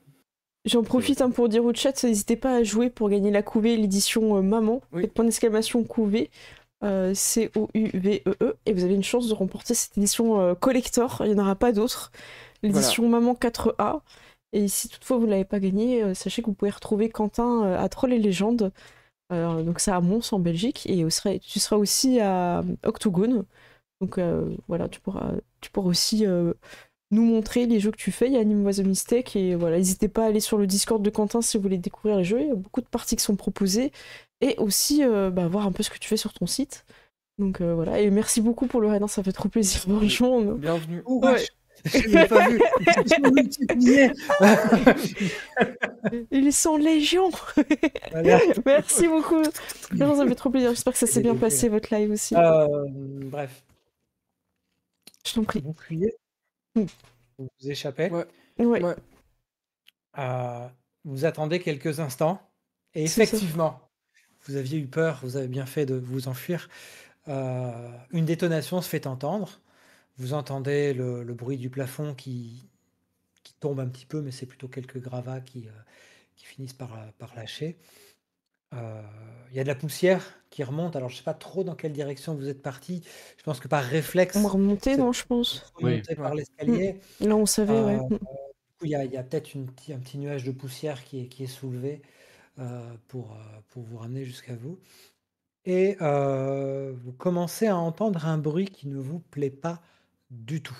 J'en profite hein, pour dire au chat, n'hésitez pas à jouer pour gagner la couvée, l'édition Maman. Oui. Faites point d'exclamation couvée. COUVEE. Et vous avez une chance de remporter cette édition collector. Il n'y en aura pas d'autres. L'édition Maman 4A. Et si toutefois vous ne l'avez pas gagnée, sachez que vous pouvez retrouver Quentin à Troll et Légendes. Donc c'est à Mons en Belgique. Et tu seras aussi à Octogone. Donc voilà, tu pourras aussi nous montrer les jeux que tu fais. Il y a Anime Was a Mistake. Et voilà, n'hésitez pas à aller sur le Discord de Quentin si vous voulez découvrir les jeux. Il y a beaucoup de parties qui sont proposées. Et aussi voir un peu ce que tu fais sur ton site. Donc voilà. Et merci beaucoup pour le raid, ça fait trop plaisir. Franchement. Bienvenue. Oh, Ouais. vache, je l'ai pas vu. Ils sont multipliés. Ils sont légion. Voilà. Merci beaucoup. Vraiment, ça fait trop plaisir. J'espère que ça s'est bien passé votre live aussi. Bref, Je t'en prie. vous fuyez, Mm. vous vous échappez, Ouais. Ouais. Ouais. vous attendez quelques instants, et C'est ça. effectivement, vous aviez eu peur, vous avez bien fait de vous enfuir. Une détonation se fait entendre. Vous entendez le bruit du plafond qui tombe un petit peu, mais c'est plutôt quelques gravats qui finissent par lâcher. Il y a de la poussière qui remonte. Alors, je ne sais pas trop dans quelle direction vous êtes parti. Je pense que par réflexe, On va remonter, c'est- non, je pense. vous remontez par l'escalier. Là, on savait, ouais. Du coup, il y a peut-être un petit nuage de poussière qui est soulevé pour vous ramener jusqu'à vous. Et vous commencez à entendre un bruit qui ne vous plaît pas du tout.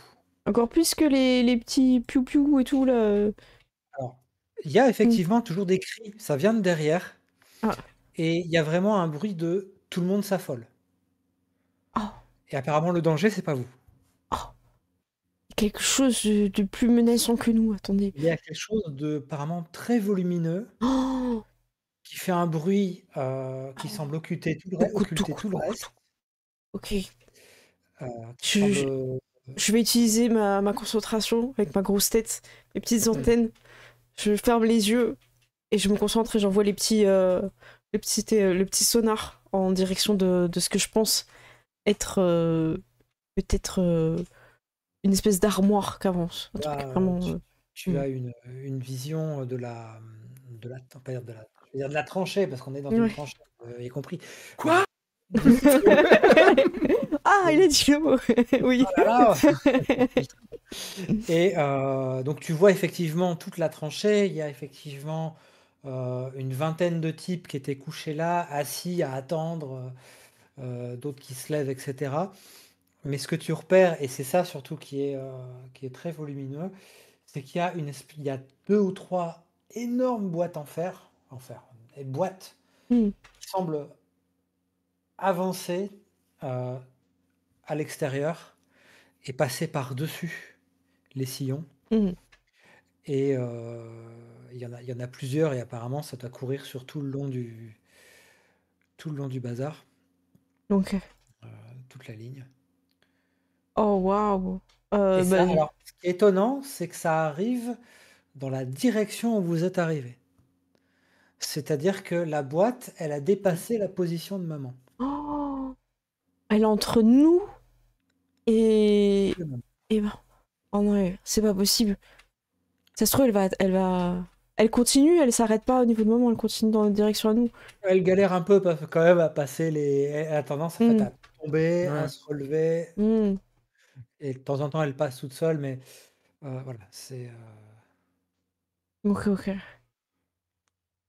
Encore plus que les petits piou-piou et tout, là. Alors, il y a effectivement toujours des cris, ça vient de derrière. Ah. Et il y a vraiment un bruit de tout le monde s'affole. Ah. Et apparemment, le danger, c'est pas vous. Quelque chose de plus menaçant que nous, attendez. Il y a quelque chose de apparemment très volumineux Oh, qui fait un bruit qui semble occulter tout le reste. ok. Qui Je- semble- Je vais utiliser ma concentration avec ma grosse tête, mes petites antennes. Je ferme les yeux et je me concentre et j'envoie le petit sonar en direction de ce que je pense être peut-être une espèce d'armoire qu'avance. Un truc Là, vraiment, tu as une vision de la pas dire de la, je vais dire de la tranchée parce qu'on est dans une Ouais. tranchée, vous avez compris. Quoi? Ah, il a dit le mot. Oui. Voilà. Et donc tu vois effectivement toute la tranchée. Il y a effectivement une vingtaine de types qui étaient couchés là, assis à attendre d'autres qui se lèvent, etc. Mais ce que tu repères, et c'est ça surtout qui est très volumineux, c'est qu'il y a il y a 2 ou 3 énormes boîtes en fer, des boîtes Hmm. qui semblent avancer à l'extérieur et passer par-dessus les sillons. Hmm. Et il y en a plusieurs, et apparemment, ça doit courir sur tout le long du bazar, Ok. toute la ligne. Oh, waouh. Et ça, Bah, alors, ce qui est étonnant, c'est que ça arrive dans la direction où vous êtes arrivé. C'est-à-dire que la boîte, elle a dépassé la position de maman. oh, elle est entre nous et... Et ben... Oh non, c'est pas possible. Ça se trouve, elle continue, elle s'arrête pas au niveau de maman, elle continue dans la direction à nous. Elle galère un peu quand même à passer elle a tendance en fait, Hmm. à tomber, à Ouais. se relever, Hmm. et de temps en temps, elle passe toute seule, mais voilà, c'est... Ok, ok.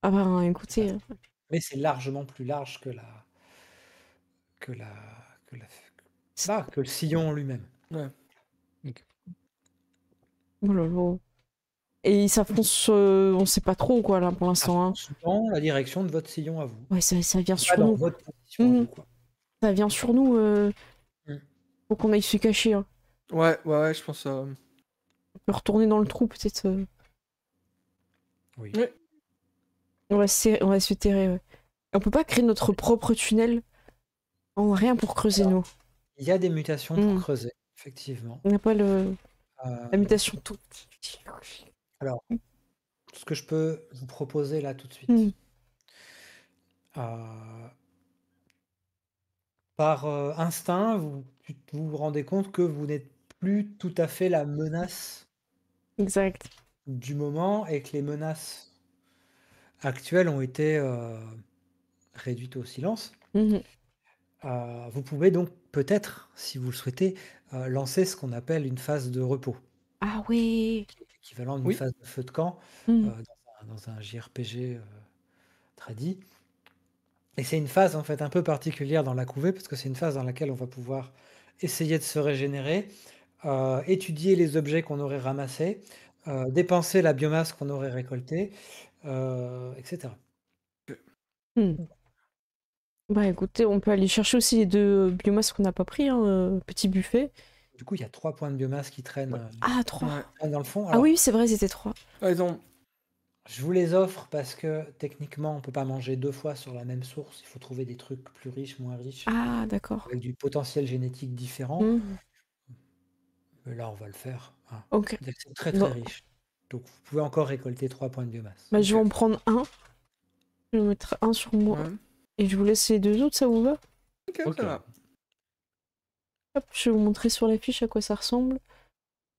Ah ben, écoutez... Mais c'est largement plus large que que la, que la, que le sillon lui-même. Ouais. Oh là là. Et il s'enfonce, on sait pas trop quoi là pour l'instant. Hein. Dans la direction de votre sillon à vous. Ouais, ça vient Pas sur dans nous. votre position à Mhm. vous, quoi. Ça vient sur nous. Faut qu'on aille se cacher. Hein. Ouais, je pense. On peut retourner dans le trou peut-être. Oui. Ouais. On va se terrer. Ouais. On peut pas créer notre propre tunnel. On a rien pour creuser nous. Il y a des mutations pour creuser, effectivement. On n'a pas la mutation tout. Alors, ce que je peux vous proposer là tout de suite. Par instinct, vous vous rendez compte que vous n'êtes plus tout à fait la menace Exact. du moment, et que les menaces actuelles ont été réduites au silence. Mhm. Vous pouvez donc peut-être, si vous le souhaitez, lancer ce qu'on appelle une phase de repos, Ah oui. équivalent d'une Oui. phase de feu de camp Mhm. dans un JRPG tradi. Et c'est une phase en fait un peu particulière dans la couvée, parce que c'est une phase dans laquelle on va pouvoir essayer de se régénérer, étudier les objets qu'on aurait ramassés, dépenser la biomasse qu'on aurait récoltée, etc. Mhm. Bah écoutez, on peut aller chercher aussi les 2 biomasses qu'on n'a pas pris, hein, petit buffet. Du coup, il y a 3 points de biomasse qui traînent, Ah, 3. Ouais. traînent dans le fond. Ah Alors, oui, c'est vrai, c'était 3. Ils ont. je vous les offre parce que techniquement, on peut pas manger 2 fois sur la même source. Il faut trouver des trucs plus riches, moins riches, Ah, d'accord. avec du potentiel génétique différent. Mhm. Mais là, on va le faire. Hein. Ok. C'est-à-dire que c'est très Bon. riche. Donc, vous pouvez encore récolter 3 points de biomasse. Bah, je vais en prendre un. Je vais mettre un sur moi. Ouais. Et je vous laisse les 2 autres, ça vous va? Ok, Ok. ça va. Hop, je vais vous montrer sur la fiche à quoi ça ressemble.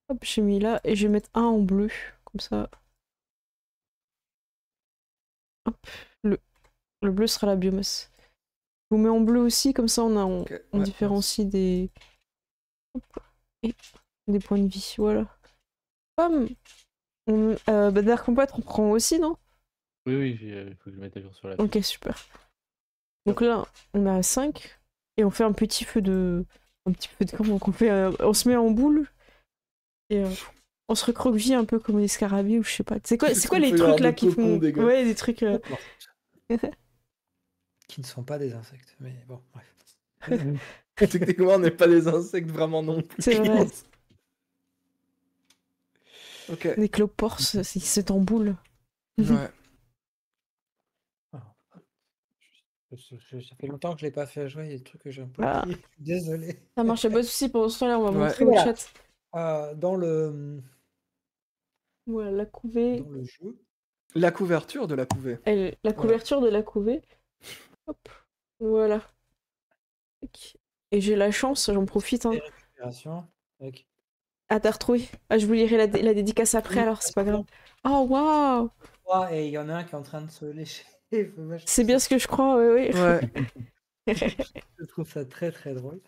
Hop, j'ai mis là. Et je vais mettre un en bleu. Comme ça. Hop, le bleu sera la biomasse. Je vous mets en bleu aussi, comme ça on Ok, on ouais, différencie des... Hop, et des points de vie, voilà. Bam. Bah, Dark Combat, on prend aussi, non? Oui, il faut que je mette à jour sur la fiche. Ok, super. Donc là, on a 5. Et on fait un petit feu de... Un petit feu de camp, donc on se met en boule. Et on se recroqueville un peu comme les scarabées ou je sais pas. C'est quoi On les fait trucs genre là de qui cocon font... dégueu. Ouais, des trucs... Qui ne sont pas des insectes. Mais bon, bref. Techniquement, on n'est pas des insectes vraiment non plus. C'est je vrai. pense. Ok. Des cloports, c'est en boule. Ouais. Ça fait longtemps que je l'ai pas fait à jouer. Il y a des trucs que j'ai un peu Ah. oublié. Désolé. Ça marche, pas de soucis. Pendant ce temps-là, on va Ouais. montrer au Voilà. chat. Dans le Voilà, la couvée. jeu. La couverture de la couvée. La couverture de la couvée. Hop. Voilà. Tac. Et j'ai la chance, j'en profite. Hein. Récupération. Avec... Ah, t'as retrouvé. Ah, je vous lirai la dédicace après, Oui, alors c'est pas grave. Oh, waouh! Et il y en a un qui est en train de se lécher. Moi, C'est bien ce que je crois, oui. Ouais. Je trouve ça très très drôle.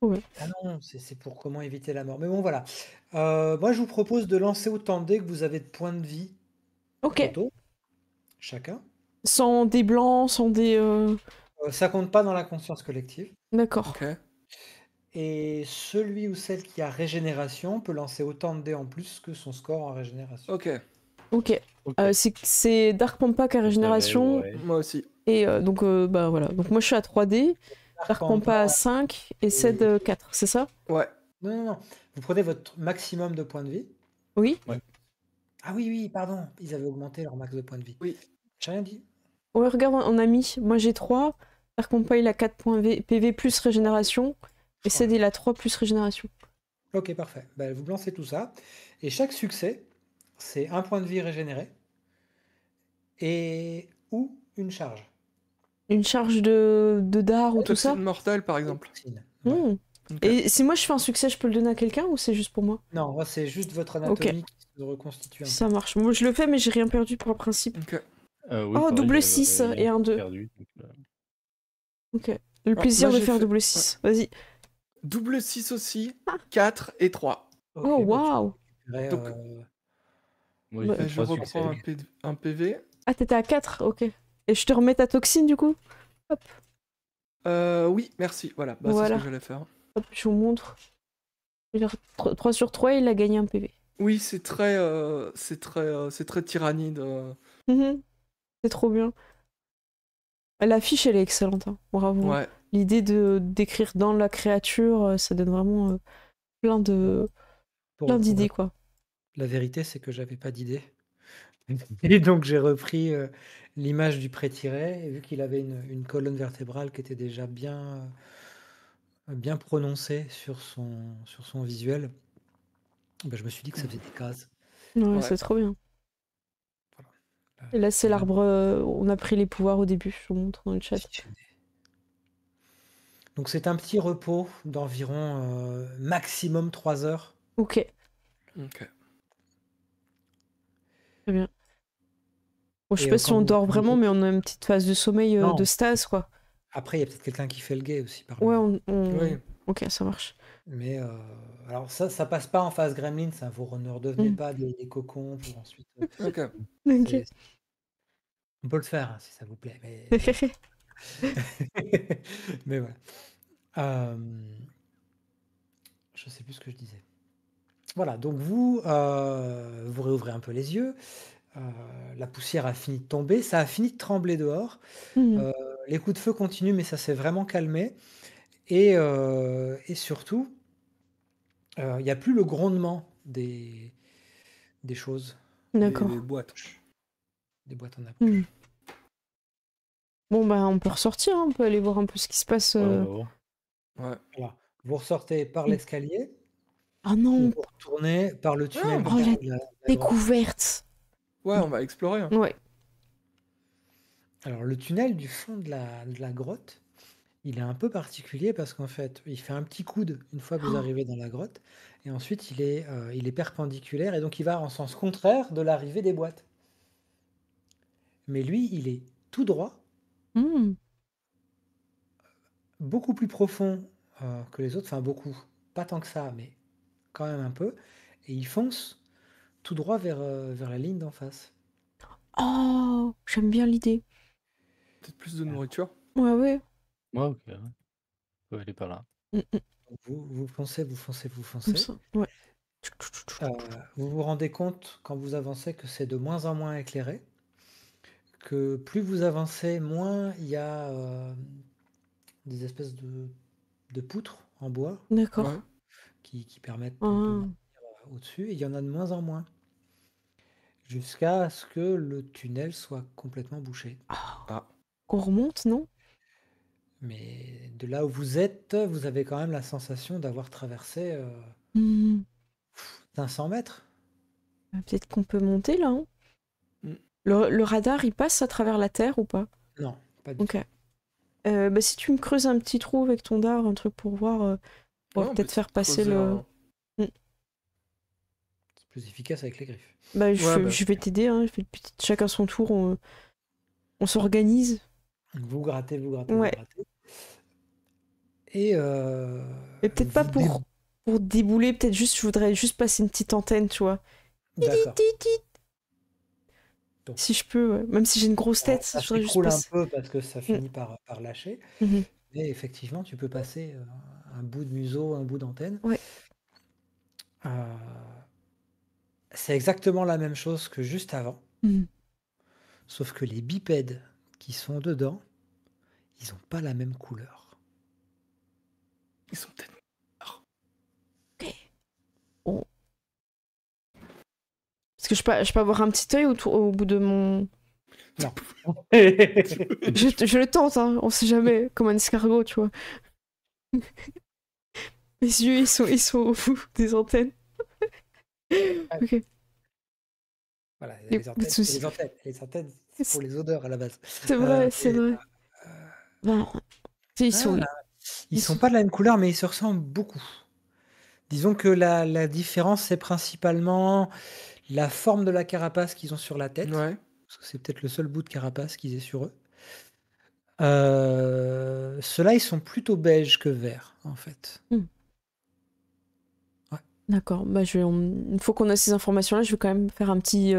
Ouais. Ah non, c'est pour comment éviter la mort. Mais bon, voilà. Moi, je vous propose de lancer autant de dés que vous avez de points de vie. Ok. Totaux. chacun. Sans des blancs, sans des... Ça compte pas dans la conscience collective. D'accord. Ok. Et celui ou celle qui a régénération peut lancer autant de dés en plus que son score en régénération. Ok. Ok. Ok. C'est Dark Pampa qui a régénération. Ouais. Moi aussi. Et donc, bah voilà. Donc moi, je suis à 3D. Dark Pampa à 5 et Ced 4, c'est ça? Ouais. Non. Vous prenez votre maximum de points de vie. Oui. Ah oui, pardon. Ils avaient augmenté leur max de points de vie. Oui. J'ai rien dit. Ouais, regarde, on a mis. Moi, j'ai 3. Dark Pampa, il a 4 points PV plus régénération. Et Ced, il a 3 plus régénération. Ok, parfait. Ben, vous lancez tout ça. Et chaque succès, c'est un point de vie régénéré. Et ou une charge. Une charge de dard ou tout ça? Toxine mortelle, par exemple. Toxine. Ouais. Hmm. Ok. Et si moi je fais un succès, je peux le donner à quelqu'un ou c'est juste pour moi? Non, moi, c'est juste votre anatomie qui se reconstitue un peu. Ça marche. Moi je le fais, mais j'ai rien perdu pour le principe. Ok. Oui, Oh, pareil, double j'avais 6 rien et un 2. perdu, donc, Ok. Le Alors, plaisir moi, de j'ai faire fait- double 6. Vas-y. Double 6 aussi. 4 et 3. Ok, Oh, bah, tu waouh! récupérais, Donc- moi, Bah, j'ai fait Je 3 reprends succès. un PV. Ah, t'étais à 4, ok. Et je te remets ta toxine du coup? Oui, merci. Voilà, bah, c'est Voilà. ce que j'allais faire. Hop, je vous montre. 3 sur 3, il a gagné un PV. Oui, c'est très tyrannide. Mhm. C'est trop bien. L'affiche, elle est excellente, hein. Bravo. Ouais. L'idée de d'écrire dans la créature, ça donne vraiment plein d'idées, quoi. La vérité, c'est que j'avais pas d'idée. Et donc, j'ai repris l'image du pré-tiré, et vu qu'il avait une colonne vertébrale qui était déjà bien prononcée sur son visuel, ben, je me suis dit que ça faisait des cases. Ouais, Ouais. c'est trop bien. Là, Et là, c'est j'ai l'arbre. On a pris les pouvoirs au début, je vous montre dans le chat. positionné. Donc, c'est un petit repos d'environ maximum 3 heures. Ok, Ok. très bien. Bon, je sais Et pas si quand on vous dort retournez- vraiment, mais on a une petite phase de sommeil, Non. de stase, quoi. Après, il y a peut-être quelqu'un qui fait le guet aussi parmi Ouais, vous. Oui. Ok, ça marche. Mais alors ça passe pas en phase gremlin, ça. Vous ne redevenez Mm. pas des cocons pour ensuite. Ok. Ok. c'est- On peut le faire hein, si ça vous plaît. Mais, mais voilà. Je sais plus ce que je disais. Voilà, donc vous réouvrez un peu les yeux. La poussière a fini de tomber, ça a fini de trembler dehors. Mhm. Les coups de feu continuent, mais ça s'est vraiment calmé. Et surtout, il n'y a plus le grondement des choses, D'accord. Les boîtes. des boîtes en approche. Mhm. Bon, bah, on peut ressortir, hein, on peut aller voir un peu ce qui se passe. Ouais, on va voir. Ouais. Voilà. Vous ressortez par l'escalier Ah ou non! vous retournez par le tunnel Oh, la de la grotte. découverte! Ouais, on va explorer. Hein. Ouais. Alors le tunnel du fond de la grotte, il est un peu particulier parce qu'en fait, il fait un petit coude une fois que vous Oh. arrivez dans la grotte, et ensuite il est perpendiculaire, et donc il va en sens contraire de l'arrivée des boîtes. Mais lui, il est tout droit, Mhm. beaucoup plus profond que les autres, enfin beaucoup, pas tant que ça, mais quand même un peu, et il fonce tout droit vers la ligne d'en face. Oh, j'aime bien l'idée. Peut-être plus de nourriture. Ouais, ouais. Ouais, ok. Ouais. On peut aller par là. Mhm. Donc, vous foncez, vous foncez, vous Comme foncez. ça. Ouais. Vous vous rendez compte quand vous avancez que c'est de moins en moins éclairé, que plus vous avancez, moins il y a des espèces de poutres en bois D'accord. Ouais. qui permettent de Ah. maintenir au-dessus, et il y en a de moins en moins, jusqu'à ce que le tunnel soit complètement bouché. Ah. On remonte, non? Mais de là où vous êtes, vous avez quand même la sensation d'avoir traversé Mhm. 500 mètres. Peut-être qu'on peut monter là, hein? Mm. Le radar, il passe à travers la Terre ou pas? Non, pas du Ok. tout. Bah, si tu me creuses un petit trou avec ton dard, un truc pour voir, on va Ouais, on peut-être peut faire passer creuser le. C'est plus efficace avec les griffes. Bah, Ouais, bah. je vais t'aider, hein. Chacun son tour, on s'organise. Vous grattez, vous grattez, Ouais. vous grattez. Et Mais peut-être pas vous pour débouler, peut-être juste, je voudrais juste passer une petite antenne, tu vois. D'accord. Donc, Si je peux, ouais. Même si j'ai une grosse tête, ça je voudrais juste s'écroule un passer. peu parce que ça Mm. finit par lâcher. Mhm. Mais effectivement, tu peux passer un bout de museau, un bout d'antenne. Ouais. Euh, c'est exactement la même chose que juste avant, Mhm. sauf que les bipèdes qui sont dedans, ils n'ont pas la même couleur. Ils sont peut-être. Bon. Parce que je peux avoir un petit œil au bout de mon. Non. Je le tente, hein, on sait jamais, comme un escargot, tu vois. Les yeux, ils sont au bout des antennes. Ok, Voilà, les les pas de antennes, c'est soucis. les antennes. Les antennes, c'est pour les odeurs à la base. C'est vrai, c'est Et, vrai. Ben, ils sont. ils sont pas de la même couleur, mais ils se ressemblent beaucoup. Disons que la différence, c'est principalement la forme de la carapace qu'ils ont sur la tête. Ouais. Parce que c'est peut-être le seul bout de carapace qu'ils aient sur eux. Ceux-là, ils sont plutôt beige que vert, en fait. D'accord. Bah, une fois qu'on a ces informations-là, je vais quand même faire un petit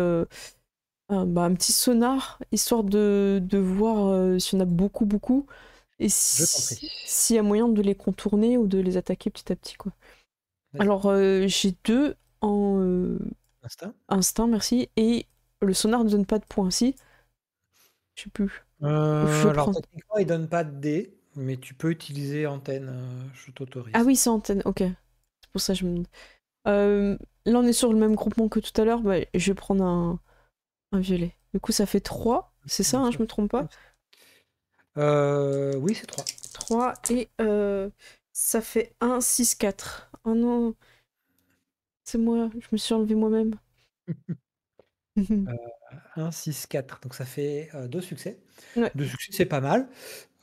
sonar, histoire de voir s'il y en a beaucoup, beaucoup. Et Je t'en prie. s'il y a moyen de les contourner ou de les attaquer petit à petit, quoi. Vas-y. Alors, j'ai 2 en Instinct. instinct, merci. Et le sonar ne donne pas de points, si? Je sais plus. Je Alors, prends. techniquement, il donne pas de dés, mais tu peux utiliser antenne, je t'autorise. Ah oui, c'est antenne, ok. C'est pour ça que je me. Là, on est sur le même groupement que tout à l'heure. Bah, je vais prendre un violet. Du coup, ça fait 3. C'est ça, hein, je me trompe pas? Oui, c'est 3. 3 et ça fait 1, 6, 4. Oh non. C'est moi, je me suis enlevé moi-même. 1, 6, 4. Donc, ça fait 2 succès. Ouais. 2 succès, c'est pas mal.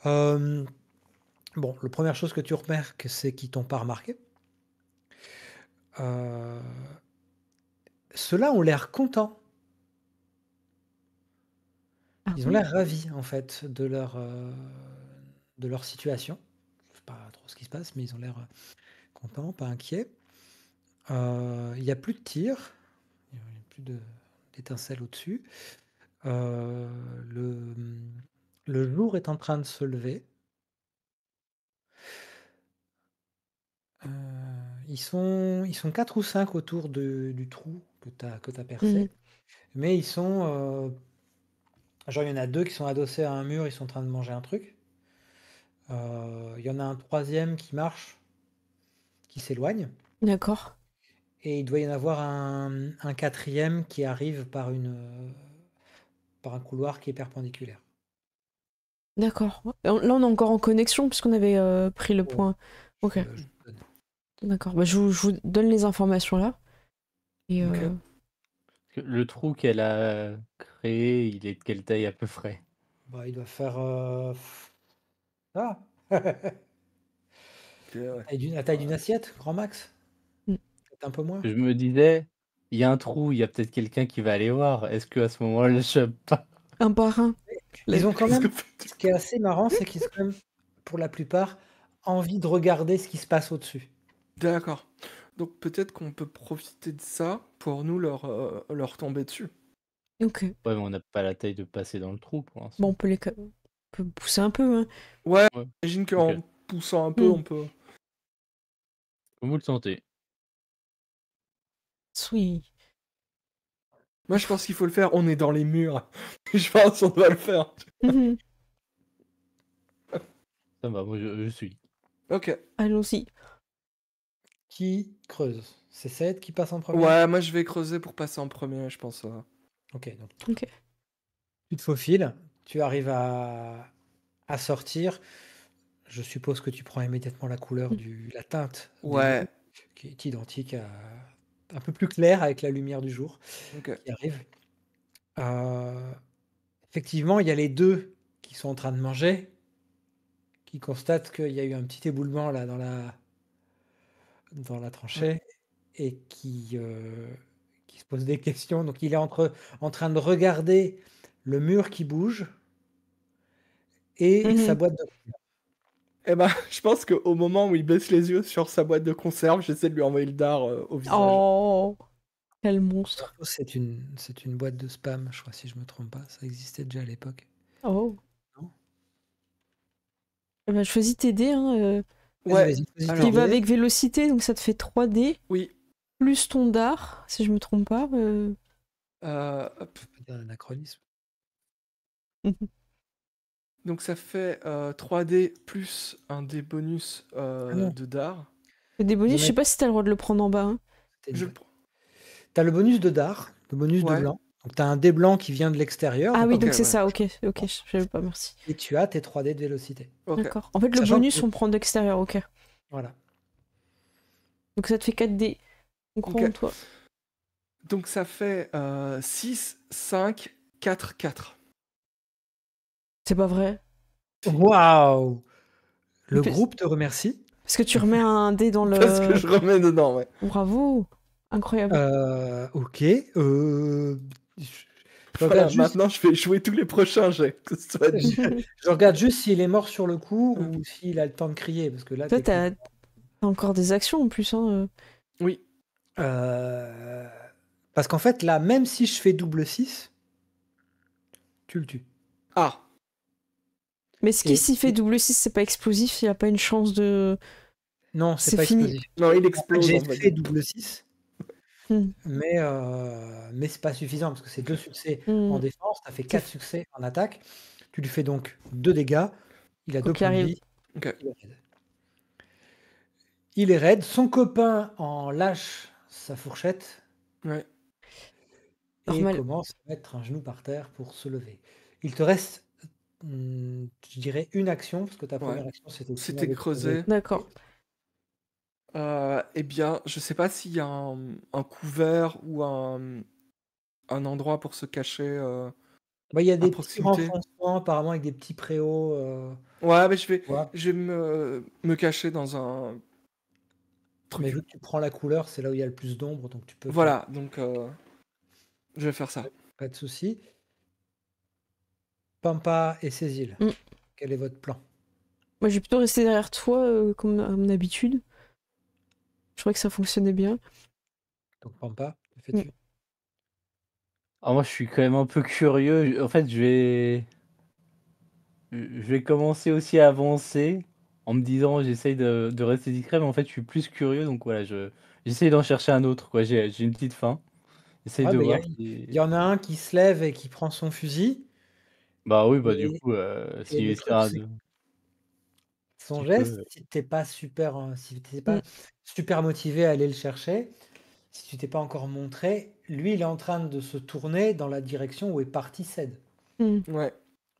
Bon, la première chose que tu remarques, c'est qu'ils t'ont pas remarqué. Ceux-là ont l'air contents. Ah Ils ont oui. l'air ravis, en fait, de leur situation. Je sais pas trop ce qui se passe, mais ils ont l'air contents, pas inquiets. Il n'y a plus de tirs. Il n'y a plus d'étincelles au-dessus. Le jour est en train de se lever. Ils sont 4 ou 5 autour du trou que tu as percé. Mhm. Mais ils sont... genre, il y en a 2 qui sont adossés à un mur, ils sont en train de manger un truc. Il y en a un troisième qui marche, qui s'éloigne. D'accord. Et il doit y en avoir un quatrième qui arrive par un couloir qui est perpendiculaire. D'accord. Là, on est encore en connexion puisqu'on avait pris le point. Ok. Je te donne. D'accord. Bah, je vous donne les informations là. Et Ok. Le trou qu'elle a créé, il est de quelle taille à peu près? Bah, il doit faire... Ah Ok, ouais. la taille d'une assiette, grand max. Mm. Peut-être un peu moins. Je me disais, il y a un trou, il y a peut-être quelqu'un qui va aller voir. Est-ce qu'à ce moment-là, je chope pas? un par un. Ils ont quand Parce même... que- Ce qui est assez marrant, c'est qu'ils ont quand même, pour la plupart, envie de regarder ce qui se passe au-dessus. D'accord. Donc peut-être qu'on peut profiter de ça pour nous leur tomber dessus. Ok. Ouais, mais on n'a pas la taille de passer dans le trou pour l'instant. Bon, on peut pousser un peu, hein. Ouais, Ouais. j'imagine qu'en Ok. poussant un peu, Mm. on peut. Comme vous le sentez. Oui. Moi, je pense qu'il faut le faire. On est dans les murs. Je pense qu'on doit le faire. Mhm. Ça va, moi je suis. Ok. Allons-y. Qui creuse? C'est Seth qui passe en premier? Ouais, moi, je vais creuser pour passer en premier, je pense. Ok, donc Ok. tu te faufiles, tu arrives à sortir. Je suppose que tu prends immédiatement la couleur la teinte des Ouais. murs, qui est identique à un peu plus clair avec la lumière du jour Ok. qui arrive. Effectivement, il y a les 2 qui sont en train de manger, qui constatent qu'il y a eu un petit éboulement là dans la tranchée et qui se posent des questions. Donc il est en train de regarder le mur qui bouge et sa Mhm. boîte de... Eh ben, je pense qu'au moment où il baisse les yeux sur sa boîte de conserve, j'essaie de lui envoyer le dard au visage. Oh. Quel monstre. C'est une boîte de spam, je crois, si je me trompe pas. Ça existait déjà à l'époque. Oh. Non. Eh ben, choisis tes dés. Hein, Ouais, Vas-y, choisis alors- qui tes va dés. avec vélocité, donc ça te fait 3D. Oui. Plus ton dard, si je me trompe pas. Hop. On peut dire anachronisme. Donc ça fait 3D plus un des bonus non. de dard. Des bonus, Vous je sais pas si t'as le droit de le prendre en bas. Hein. C'était une Je blague. le prends. T'as le bonus de dard, le bonus de Ouais. blanc. Donc t'as un dé blanc qui vient de l'extérieur. Ah oui, ok, donc c'est ouais. ça, ok, je savais pas, merci. Et tu as tes 3D de vélocité. Ok. D'accord. En fait, le Sachant bonus, que- on prend d'extérieur, ok. Voilà. Donc ça te fait 4D. On croit Ok. en toi. Donc ça fait 6, 5, 4, 4. C'est pas vrai. Waouh! Le Mais- groupe te remercie. Parce que tu remets un dé dans le. Parce que je remets dedans, ouais. Bravo. Incroyable. Ok. Je Voilà, regarde juste, maintenant je vais jouer tous les prochains jets. Que ce soit dit. je regarde juste s'il est mort sur le coup ou s'il a le temps de crier. Parce que là, Toi, t'as encore des actions en plus. Hein. Oui. Parce qu'en fait, là, même si je fais double 6, tu le tues. Ah, Mais ce qui s'il fait double 6, c'est pas explosif, il a pas une chance de. Non, c'est C'est pas fini. explosif. non, il En fait, explose. j'ai on va fait dire. double 6, Hmm. mais c'est pas suffisant parce que c'est 2 succès Hmm. en défense, ça fait 4 succès en attaque. Tu lui fais donc 2 dégâts. Il a Quoi 2 qu'il points de arrive. vie. Ok. Il est raide. Il est raide. Son copain en lâche sa fourchette Ouais. et Normal. commence à mettre un genou par terre pour se lever. Il te reste, je dirais, une action parce que ta première action c'était C'était creusé. D'accord. Eh bien, je sais pas s'il y a un couvert ou un endroit pour se cacher. Bah, il y a À des petits proximité. renfoncements apparemment avec des petits préaux. Ouais, mais je vais Ouais. me cacher dans un truc. Mais vu que tu prends la couleur, c'est là où il y a le plus d'ombre, donc tu peux. Voilà, donc je vais faire ça. Pas de souci. Pampa et Cécile, Mm. quel est votre plan? Moi, j'ai plutôt resté derrière toi, comme à mon habitude. Je crois que ça fonctionnait bien. Donc Pampa, que fais-tu? Alors moi, je suis quand même un peu curieux. En fait, je vais commencer aussi à avancer en me disant j'essaye de rester discret, mais en fait, je suis plus curieux, donc voilà, j'essaye d'en chercher un autre, quoi. J'ai une petite faim. J'essaye Ouais, de bah, voir il y en a un qui se lève et qui prend son fusil. Bah oui, bah du Et- coup, et si le il truc, c'est son tu geste, peux, si t'es pas super, si t'es Mm. pas super motivé à aller le chercher, si tu t'es pas encore montré, lui, il est en train de se tourner dans la direction où est parti Ced. Hmm. Ouais.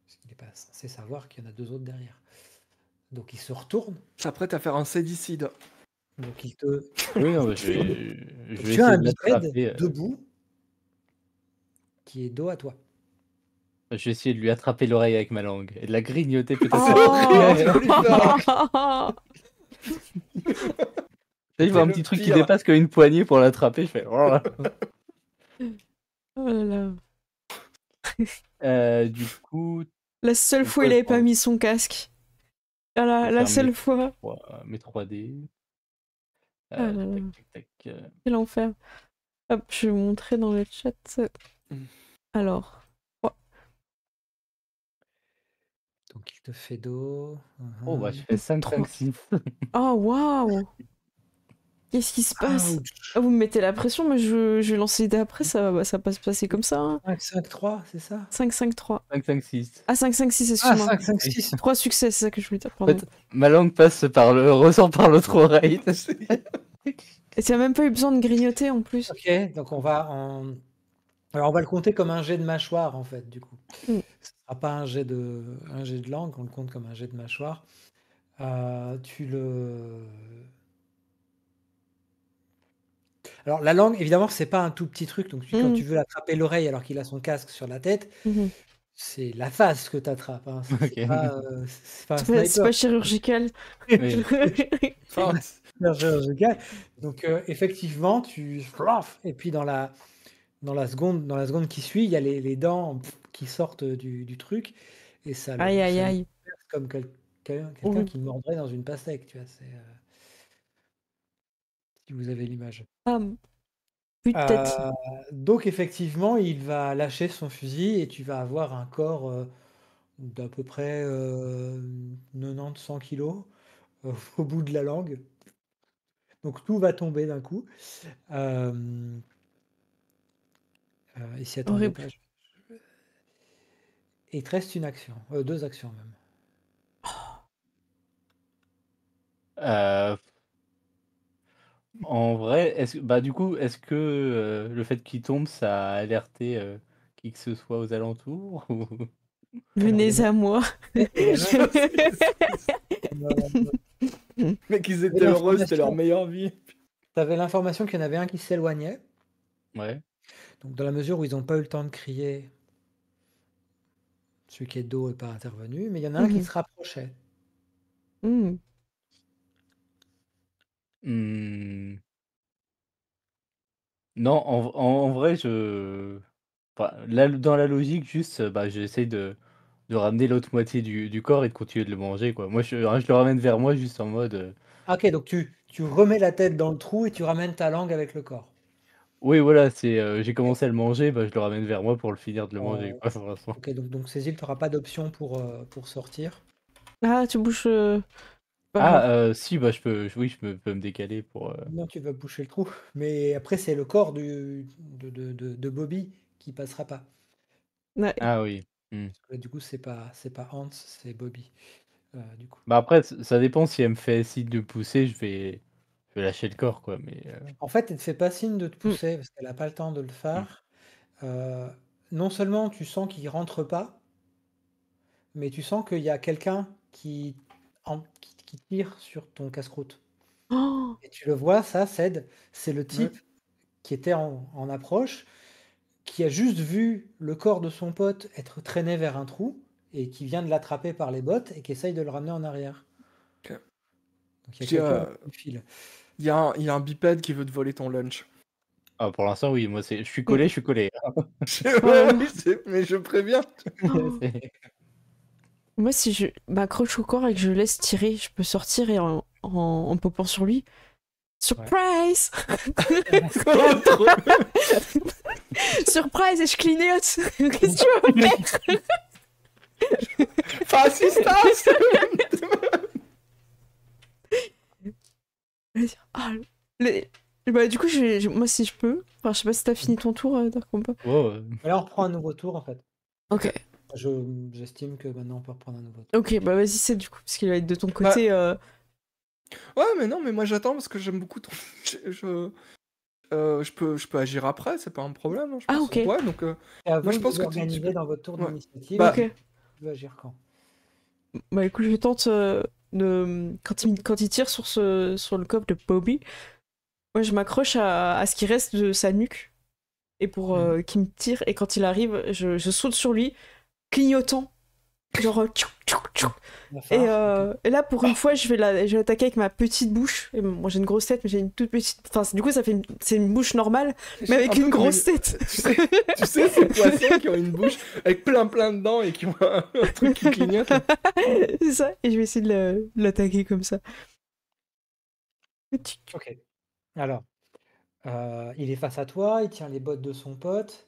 Parce qu'il n'est pas censé savoir qu'il y en a 2 autres derrière. Donc il se retourne. S'apprête à faire un sédicide. Donc il te. Oui, non, je vais Donc, tu as essayer un de bipède l'attraper. debout qui est dos à toi. Je vais essayer de lui attraper l'oreille avec ma langue et de la grignoter peut-être. Oh Là, je vois C'est un le petit truc qui pire. dépasse comme une poignée pour l'attraper. Je fais. Oh là. Oh là là. Du coup, La seule Donc, fois, ouais, il avait je pas prends- mis son casque. je Voilà, vais la faire seule fois. mes 3D. Ah là là. Tac, tac, tac. Quel enfer. Hop, je vais vous montrer dans le chat. Mm. Alors. Donc il te fait dos. Oh, bah, je fais 5, 5, 6. Oh, waouh! Qu'est-ce qui se passe? Ouch. Ah, vous me mettez la pression, mais je vais lancer les dés après, ça va pas se passer comme ça. Hein. 5, 5, 3, c'est ça? 5, 5, 3. 5, 5, 6. Ah, 5, 5, 6, Ah, excuse-moi. 5, 5, 6. 3 succès, c'est ça que je voulais dire, En pardon. fait, ma langue ressort par l'autre oreille. Et tu as même pas eu besoin de grignoter en plus. Ok, donc Alors on va le compter comme un jet de mâchoire en fait, du coup. Mm. Ce sera pas un jet de langue, on le compte comme un jet de mâchoire. Tu le. Alors la langue, évidemment, c'est pas un tout petit truc. Donc quand Mm. tu veux attraper l'oreille alors qu'il a son casque sur la tête, Mhm. c'est la face que tu attrapes. Hein. C'est Ok. c'est pas un C'est sniper. pas chirurgical. Oui. Enfin, Super chirurgical. Donc effectivement, tu et puis dans la seconde qui suit, il y a les dents qui sortent du truc et ça le Aïe, aïe, ça le aïe. perce comme quelqu'un Oui. qui mordrait dans une pastèque, tu vois. Si vous avez l'image. Ah, Plus de tête. Donc effectivement, il va lâcher son fusil et tu vas avoir un corps d'à peu près 90-100 kilos au bout de la langue. Donc tout va tomber d'un coup. Euh, il s'y attendait Horrible. pas. Et il te reste une action, deux actions même. Euh, En vrai, bah du coup, est-ce que le fait qu'il tombe, ça a alerté qui que ce soit aux alentours ou... Alors, Venez à moi. il y en a Mais qu'ils étaient Mais heureux, c'était leur l'information- meilleure vie. tu avais l'information qu'il y en avait un qui s'éloignait. Ouais. Donc dans la mesure où ils n'ont pas eu le temps de crier, celui qui est de dos n'est pas intervenu, mais il y en a un qui Mhm. se rapprochait. Mhm. Hmm. Non, en vrai, enfin, dans la logique, juste, bah, j'essaye de ramener l'autre moitié du corps et de continuer de le manger, quoi. Moi, je le ramène vers moi juste en mode... Ah, ok, donc tu remets la tête dans le trou et tu ramènes ta langue avec le corps. Oui, voilà, j'ai commencé à le manger, bah, je le ramène vers moi pour le finir de le manger, Euh, quoi, pour l'instant. ok, donc Cécile, tu n'auras pas d'option pour sortir. Ah, tu bouges. Pas grave. Ah, si, bah, oui, peux me décaler pour... Non, tu vas boucher le trou. Mais après, c'est le corps de Bobby qui passera pas. Ouais. Ah oui. Hmm. Parce que là, du coup, c'est pas Hans, c'est Bobby. Du coup. Bah après, ça dépend si elle me fait signe de pousser, je vais lâcher le corps, quoi. Mais En fait, elle ne te fait pas signe de te Mm. pousser parce qu'elle n'a pas le temps de le hmm. faire. Non seulement tu sens qu'il rentre pas, mais tu sens qu'il y a quelqu'un qui tire sur ton casse-croûte. Oh, Et tu le vois, ça, c'est le Ouais. type qui était en approche, qui a juste vu le corps de son pote être traîné vers un trou et qui vient de l'attraper par les bottes et qui essaye de le ramener en arrière. Ok. Donc il y Je a dis, quelqu'un qui file. il y a un bipède qui veut te voler ton lunch. Ah, pour l'instant, oui, moi, je suis mm. collé, je suis collé. Ouais, oui, mais je préviens. Oh. C'est- Moi, si je m'accroche au corps et que je laisse tirer, je peux sortir et en popant sur lui. Surprise! Trop bien. Surprise! Et je clignote! Qu'est-ce que tu veux faire? Enfin, assistance. Ah, bah, du coup, moi, si je peux. Enfin, je sais pas si t'as fini ton tour, Dark Compa. Oh, Mais là, on reprend un nouveau tour en fait. Ok. J'estime que maintenant on peut reprendre un nouveau tour. Ok, bah vas-y, c'est du coup, parce qu'il va être de ton côté. Ouais, mais non, mais moi j'attends parce que j'aime beaucoup ton. Je peux agir après, c'est pas un problème, hein, je Ah, pense. ok. Ouais, donc Et à vous moi je de pense vous que organiser peux. dans votre tour Ouais. d'initiative. Bah, Ok. Tu veux agir quand? Bah écoute, je tente quand il tire sur le corps de Bobby, moi je m'accroche à ce qui reste de sa nuque et pour qu'il me tire, et quand il arrive, je saute sur lui, clignotant, genre tchou, tchou, tchou. Et là pour une fois je vais l'attaquer avec ma petite bouche. Et moi j'ai une grosse tête mais j'ai une toute petite, enfin du coup c'est une bouche normale mais avec un peu une comme grosse tête. Tu sais, ces poissons qui ont une bouche avec plein de dents et qui ont un truc qui clignote. Là. C'est ça, et je vais essayer de l'attaquer comme ça. Ok. Alors, il est face à toi, il tient les bottes de son pote.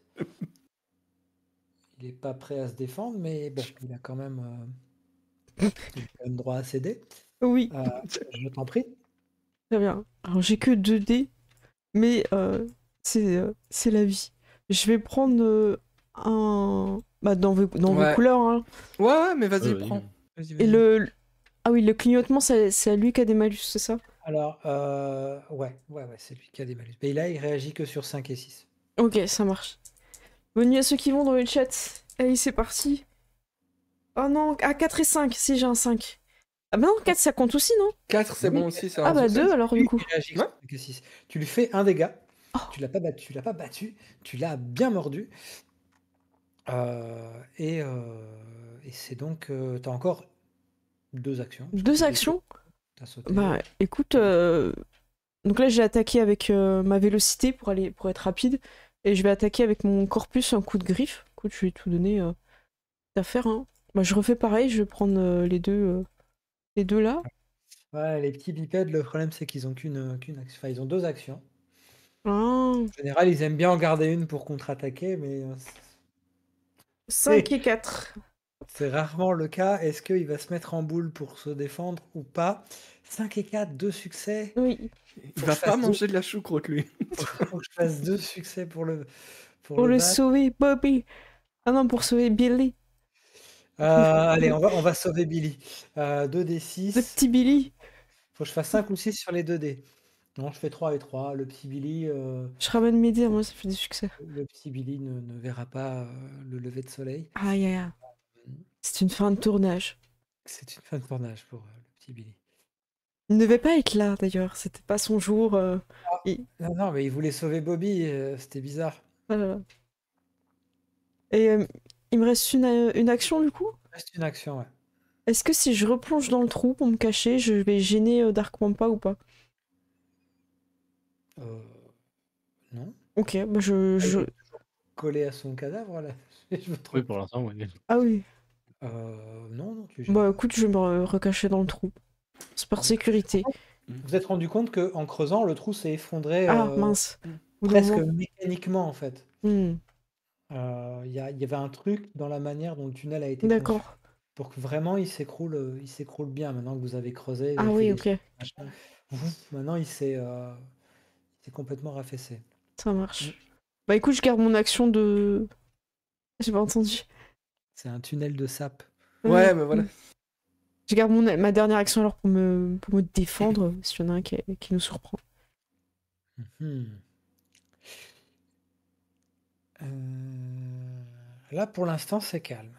Il est pas prêt à se défendre, mais bon, il a quand même droit à céder. Oui, Je t'en prie. très bien. Alors j'ai que 2 dés, mais c'est la vie. Je vais prendre un... Bah dans vos Ouais. couleurs, hein. Ouais, mais vas-y, Ouais, vas-y. prends. Vas-y, Et vas-y. Ah oui, le clignotement, c'est à lui qui a des malus, c'est ça? Alors, ouais, c'est lui qui a des malus. Mais là, il réagit que sur 5 et 6. Ok, ça marche. Bonne nuit à ceux qui vont dans le chat. Allez, c'est parti. Oh non, 4 et 5, si j'ai un 5. Ah bah non, 4 ça compte aussi, non? 4, c'est Oui, bon aussi, c'est Ah un bah succès. 2 alors du coup. Il réagit que Ouais. sur 5 et 6. Tu lui fais un dégât. Oh. Tu l'as pas battu, tu l'as bien mordu. Et c'est donc, tu as encore 2 actions. 2 actions? T'as sauté. Bah écoute, donc là j'ai attaqué avec ma vélocité pour être rapide, et je vais attaquer avec mon corpus un coup de griffe. Écoute, je vais tout donner à faire, hein. Bah je refais pareil, je vais prendre les deux là. Ouais, les petits bipèdes, le problème c'est qu'ils ont qu'une action. Enfin, ils ont 2 actions. Ah, En général, ils aiment bien en garder une pour contre-attaquer, mais 5 et 4. c'est rarement le cas. Est-ce qu'il va se mettre en boule pour se défendre ou pas? 5 et 4, 2 succès. Oui. Il Faut va que je pas fasse deux- manger de la choucroute, lui. faut que je fasse 2 succès pour Pour le battre. sauver, Bobby. Ah non, pour sauver Billy. Allez, on va sauver Billy. 2 d Le 6. petit Billy. Faut que je fasse 5 ou 6 sur les 2 dés. Non, je fais 3 et 3. Le petit Billy, Je ramène mes dés, moi, ça fait des succès. ne verra pas le lever de soleil. Aïe, aïe, aïe. C'est une fin de tournage. C'est une fin de tournage pour le petit Billy. Il ne devait pas être là, d'ailleurs. C'était pas son jour. Non, mais il voulait sauver Bobby, c'était bizarre. Voilà. Et il me reste une action, du coup. Reste une action, ouais. Est-ce que si je replonge dans le trou pour me cacher, je vais gêner Dark Mamba ou pas? Non. Ok, bah je... Collé à son cadavre, là. Je me Oui, trompe. pour l'instant, oui. Ah oui. Non, tu gênes Bah pas. écoute, je vais me recacher dans le trou. C'est par sécurité. Vous vous êtes rendu compte qu'en creusant, le trou s'est effondré Ah, mince. Au bout d'un presque moment. mécaniquement, en fait. Hmm, Il y avait un truc dans la manière dont le tunnel a été conçu. D'accord. Pour que vraiment il s'écroule bien maintenant que vous avez creusé. Vous Ah avez oui, fait des ok. machins. Maintenant il s'est complètement raffaissé. Ça marche. Bah écoute, je garde mon action de... J'ai pas entendu. C'est un tunnel de sap. Ouais, mais voilà. Je garde ma dernière action alors pour me défendre s'il y en a un qui nous surprend. Mhm. Là pour l'instant c'est calme.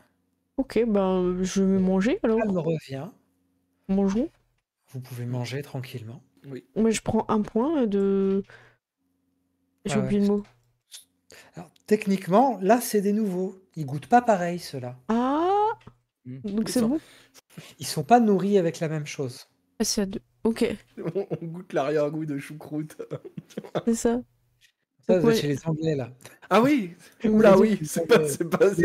Ok, ben je vais me manger alors. Calme revient. Mangeons. Vous pouvez manger tranquillement. Oui. Mais je prends un point de... J'ai oublié le mot. Alors, techniquement, là c'est des nouveaux. Ils goûtent pas pareil ceux-là. Ah, Mm. donc c'est Ça- bon. Ils sont pas nourris avec la même chose. Ah, c'est à deux. Ok, On goûte l'arrière-goût de choucroute. c'est ça. Ça, Donc, vous moi, êtes chez les Anglais là. Ah oui. Vous Oula, voulez oui, c'est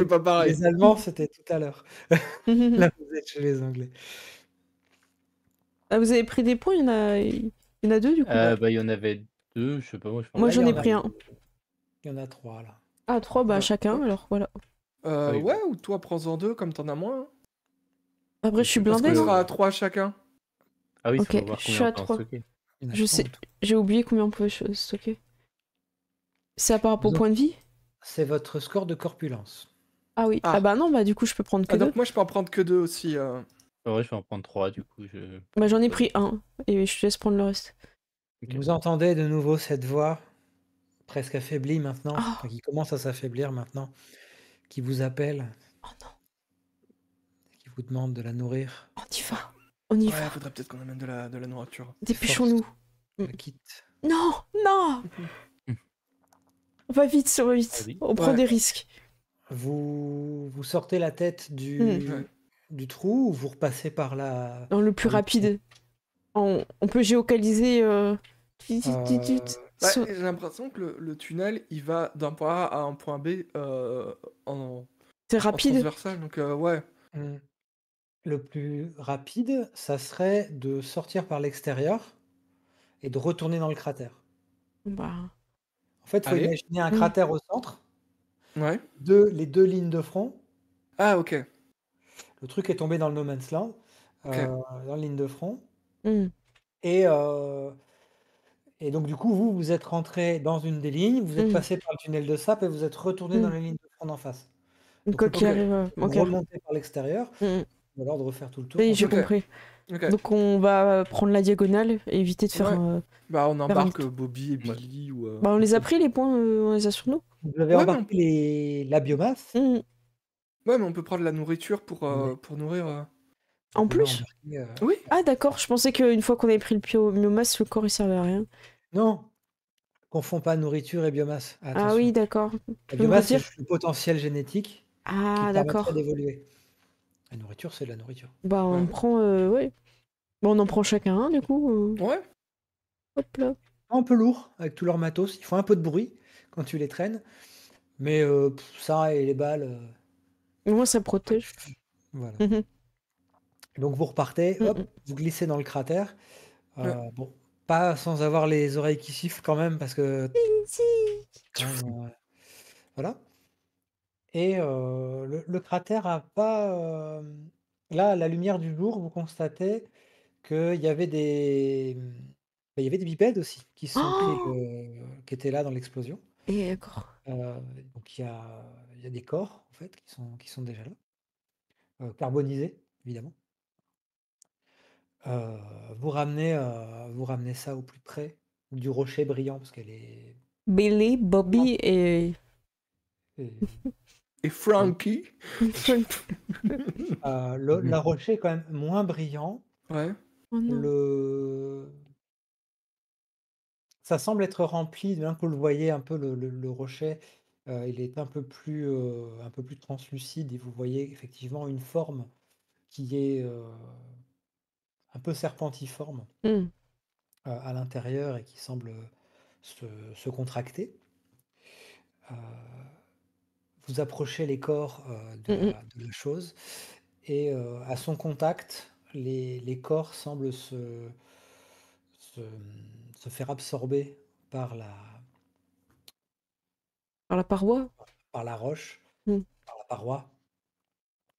pas pareil. Les Allemands c'était tout à l'heure. Là vous êtes chez les Anglais. Ah, vous avez pris des points, il y en a deux du coup. Bah, il y en avait 2, je sais pas, moi je pense. Moi Là, j'en il y ai en a- pris un. Il y en a 3 là. Ah, 3, bah Ouais. chacun, alors voilà. Oui. Ouais, ou toi, prends-en 2 comme t'en as moins. Après, je suis Parce blindée, qu'on non? sera à 3 chacun. Ah oui, Ok, ça va voir je suis combien à on peut en 3. stocker. Il y en a Je 3 sais, en tout. j'ai oublié combien on pouvait stocker. C'est par rapport au Vous en- point de vie? C'est votre score de corpulence. Ah oui. Ah. Ah bah non, bah du coup, je peux prendre que Ah, deux. donc moi, je peux en prendre que 2 aussi. Ouais, je vais en prendre 3, du coup. Bah j'en ai pris un, et je te laisse prendre le reste. Ok. Vous entendez de nouveau cette voix presque affaiblie maintenant, Ah. enfin, qui commence à s'affaiblir maintenant, qui vous appelle, Oh non, qui vous demande de la nourrir. on y va. On y Ouais, va. faudrait peut-être qu'on amène de la nourriture. Dépêchons-nous. La quitte. Non, non. On va vite, on va vite. Vas-y. On prend Ouais. des risques. Vous sortez la tête Ouais. du trou ou vous repassez par la... Dans le plus par le rapide. On peut géocaliser. Euh, Bah, So- j'ai l'impression que le tunnel, il va d'un point A à un point B en C'est en rapide. transversal. Donc, ouais. Le plus rapide, ça serait de sortir par l'extérieur et de retourner dans le cratère. Bah, En fait, il faut Allez. imaginer un Mm. cratère au centre, Ouais. les 2 lignes de front. Ah, ok. Le truc est tombé dans le no man's land, Ok. dans la ligne de front. hmm. Et donc, du coup, vous êtes rentré dans une des lignes, vous êtes Mm. passé par le tunnel de sap et vous êtes retourné dans la ligne de front d'en face. Une Donc, le coque qui but, arrive. c'est de Ok. remonter par l'extérieur, Mm. ou alors de refaire tout le tour. Oui, j'ai Ok. compris. Ok. Donc on va prendre la diagonale et éviter de faire. Ouais. Bah, on faire un embarque tour. Bobby et Billy ou. Bah on les a pris les points, on les a sur nous. Vous avez Ouais, mais embarqué la biomasse. Mm. Ouais, mais on peut prendre la nourriture pour nourrir. En Vous pouvez plus. embarquer, Oui. Ah d'accord, je pensais qu'une fois qu'on avait pris le biomasse, le corps il servait à rien. Non, confond pas nourriture et biomasse. Ah Attention. oui, d'accord. La Tu peux me biomasse, c'est redire? juste le potentiel génétique qui Ah permettrait d'accord. d'évoluer. La nourriture, c'est de la nourriture. Bah on Ouais. prend, ouais. Bon, on en prend chacun un du coup. Ouais. Hop là. Un peu lourd avec tout leur matos. Ils font un peu de bruit quand tu les traînes. Mais ça et les balles, Au moins ça protège. voilà. Mhm. Donc vous repartez, Mm, hop, mm. vous glissez dans le cratère. Ouais. Bon, pas sans avoir les oreilles qui sifflent quand même, parce que Si. quand même, voilà. Et le cratère a pas, là, à la lumière du jour, vous constatez qu'il y avait il y avait des bipèdes aussi qui se sont pris Oh qui étaient là dans l'explosion. et d'accord. Donc il y a des corps en fait qui sont déjà là, carbonisés évidemment. Heu, vous ramenez ça au plus près du rocher brillant parce qu'elle est Billy, Bobby et et Et Frankie? Frank. la rocher est quand même moins brillant. Ouais. Oh non. Le Ça semble être rempli, bien que vous le voyez un peu le rocher, il est un peu plus translucide et vous voyez effectivement une forme qui est, un peu serpentiforme, Hmm. à l'intérieur et qui semble, se se contracter. Heu, vous approchez les corps, de Mm, mm. la chose et à son contact, les corps semblent se faire absorber par Par la paroi? la roche, Hmm. par la paroi.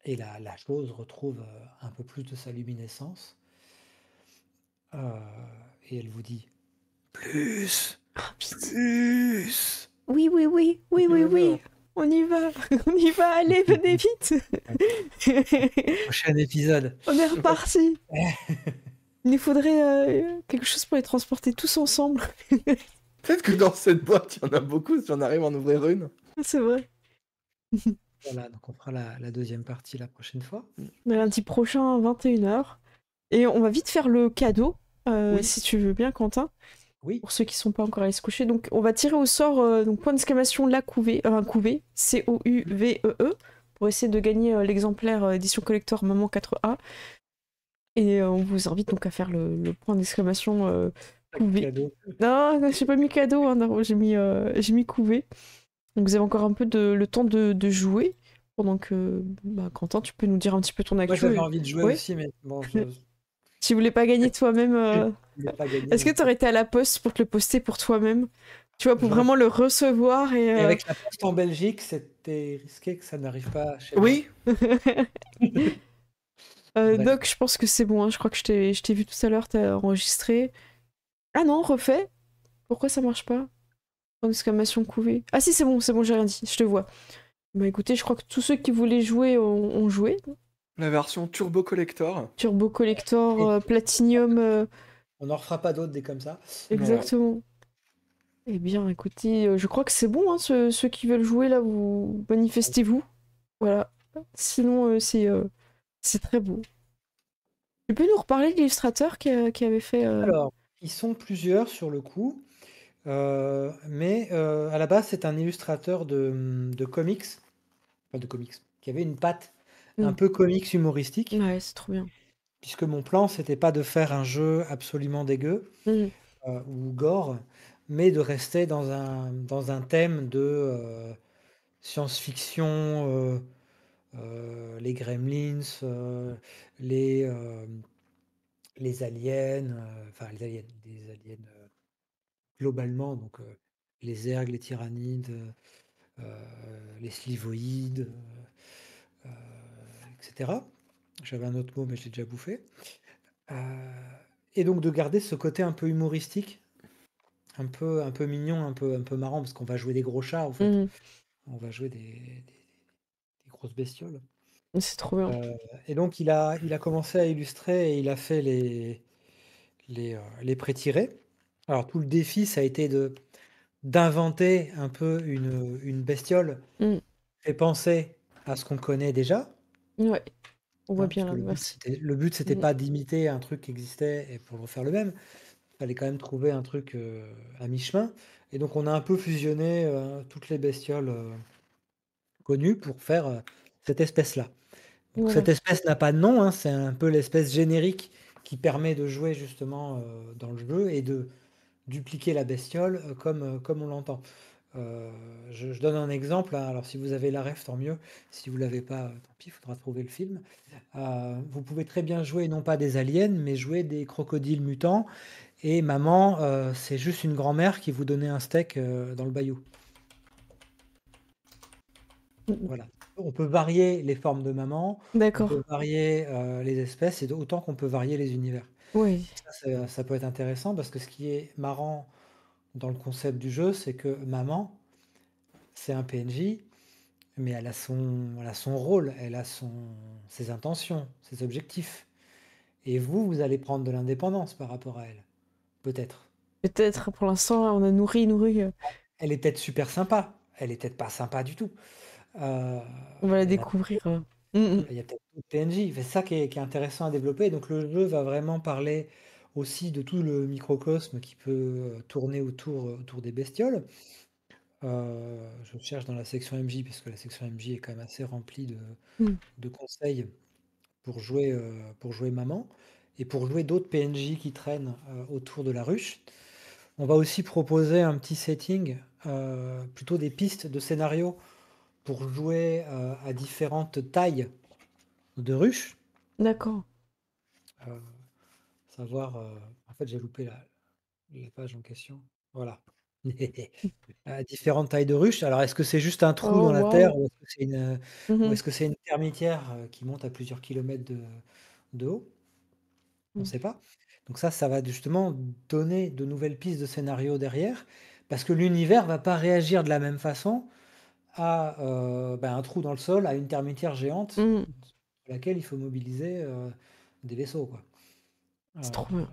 Et la chose retrouve, un peu plus de sa luminescence, heu et elle vous dit: «Plus! Ah, putain. Plus! Oui, oui, oui, oui, oui, oui. On y va, on y va, allez, venez vite. Prochain épisode». On est reparti. Il nous faudrait quelque chose pour les transporter tous ensemble. Peut-être que dans cette boîte, il y en a beaucoup si on arrive à en ouvrir une. C'est vrai. Voilà, donc on fera la 2e partie la prochaine fois. Mais lundi prochain à 21h. Et on va vite faire le cadeau, Oui. si tu veux bien, Quentin, Oui, pour ceux qui sont pas encore allés se coucher. Donc, on va tirer au sort, donc point d'exclamation, la couvée, couvée, C-O-U-V-E-E, pour essayer de gagner l'exemplaire édition collector Maman 4A. Et on vous invite donc à faire le point d'exclamation couvée. cadeau. Non, j'ai pas mis cadeau, hein, non, j'ai mis couvée. Donc vous avez encore un peu le temps de jouer, pendant que, bah, Quentin, tu peux nous dire un petit peu ton Moi, actu. j'avais envie de jouer Ouais. aussi, mais bon, je Tu voulais pas gagner toi-même voulais pas gagner Est-ce que non plus. t'aurais été à la poste pour te le poster pour toi-même? Tu vois, pour J'aurais vraiment le recevoir Et et... avec la poste en Belgique, c'était risqué que ça n'arrive pas chez moi. Oui. Bref. Doc, je pense que c'est bon, hein. Je crois que je t'ai vu tout à l'heure, t'as enregistré. Ah non, refait. Pourquoi ça marche pas? Point d'exclamation couvée. Ah si, c'est bon, j'ai rien dit, je te vois. Bah écoutez, je crois que tous ceux qui voulaient jouer ont joué. La version Turbo Collector. Turbo Collector, Et Platinum, on n'en refera pas d'autres des comme ça. exactement. Eh bien, écoutez, je crois que c'est bon, hein, ceux qui veulent jouer là, vous manifestez-vous. Voilà. Sinon, c'est très beau. Tu peux nous reparler de l'illustrateur qui avait fait... Alors, ils sont plusieurs sur le coup, mais à la base, c'est un illustrateur de comics, enfin de comics, qui avait une patte un Mm. peu comics humoristique, Ouais, c'est trop bien. puisque mon plan, c'était pas de faire un jeu absolument dégueu Mm. ou gore, mais de rester dans un thème de science-fiction, les Gremlins, les, euh, les aliens, enfin des aliens globalement, donc les ergs, les tyrannides, les slivoïdes, euh, etc. J'avais un autre mot, mais je l'ai déjà bouffé. Et donc de garder ce côté un peu humoristique, un peu mignon, un peu marrant, parce qu'on va jouer des gros chats, en fait. Mm. On va jouer des grosses bestioles. C'est trop bien. Et donc il a commencé à illustrer et il a fait les pré-tirés. Alors tout le défi, ça a été d'inventer un peu une bestiole Mm. fait penser à ce qu'on connaît déjà, Ouais, on voit hein, bien parce là, que merci. le but c'était Mm. pas d'imiter un truc qui existait et pour refaire le même. Il fallait quand même trouver un truc à mi-chemin. Et donc on a un peu fusionné toutes les bestioles connues pour faire cette espèce-là. Donc Voilà. cette espèce n'a pas de nom, hein, c'est un peu l'espèce générique qui permet de jouer justement dans le jeu et de dupliquer la bestiole comme on l'entend. Je donne un exemple, hein, alors si vous avez la ref, tant mieux. Si vous l'avez pas, tant pis, il faudra trouver le film. Vous pouvez très bien jouer non pas des aliens, mais jouer des crocodiles mutants. Et maman, c'est juste une grand-mère qui vous donnait un steak dans le bayou. Voilà. On peut varier les formes de maman, on D'accord. peut varier les espèces, et autant qu'on peut varier les univers. Oui. Ça peut être intéressant parce que ce qui est marrant dans le concept du jeu, c'est que maman, c'est un PNJ, mais elle a son rôle, elle a ses intentions, ses objectifs. Et vous allez prendre de l'indépendance par rapport à elle, peut-être. Peut-être pour l'instant, on a nourri. Elle est peut-être super sympa, elle est peut-être pas sympa du tout. Euh, On va la il y en a, découvrir. il y a peut-être d'autres PNJ. C'est ça qui est intéressant à développer. Donc le jeu va vraiment parler aussi de tout le microcosme qui peut tourner autour des bestioles. Je cherche dans la section MJ, parce que la section MJ est quand même assez remplie Mm. de conseils pour jouer maman et pour jouer d'autres PNJ qui traînent autour de la ruche. On va aussi proposer un petit setting, plutôt des pistes de scénario pour jouer à différentes tailles de ruches. D'accord. Euh, Savoir, en fait, j'ai loupé la page en question. Voilà. À différentes tailles de ruches. Alors, est-ce que c'est juste un trou Oh, dans la terre, waouh. ou est-ce que c'est une, ou Mhm. est-ce que c'est une termitière qui monte à plusieurs kilomètres de haut? On ne Mm. sait pas. Donc ça va justement donner de nouvelles pistes de scénario derrière, parce que l'univers va pas réagir de la même façon à un trou dans le sol, à une termitière géante Mm. sur laquelle il faut mobiliser des vaisseaux, quoi. C'est Euh, trop bien.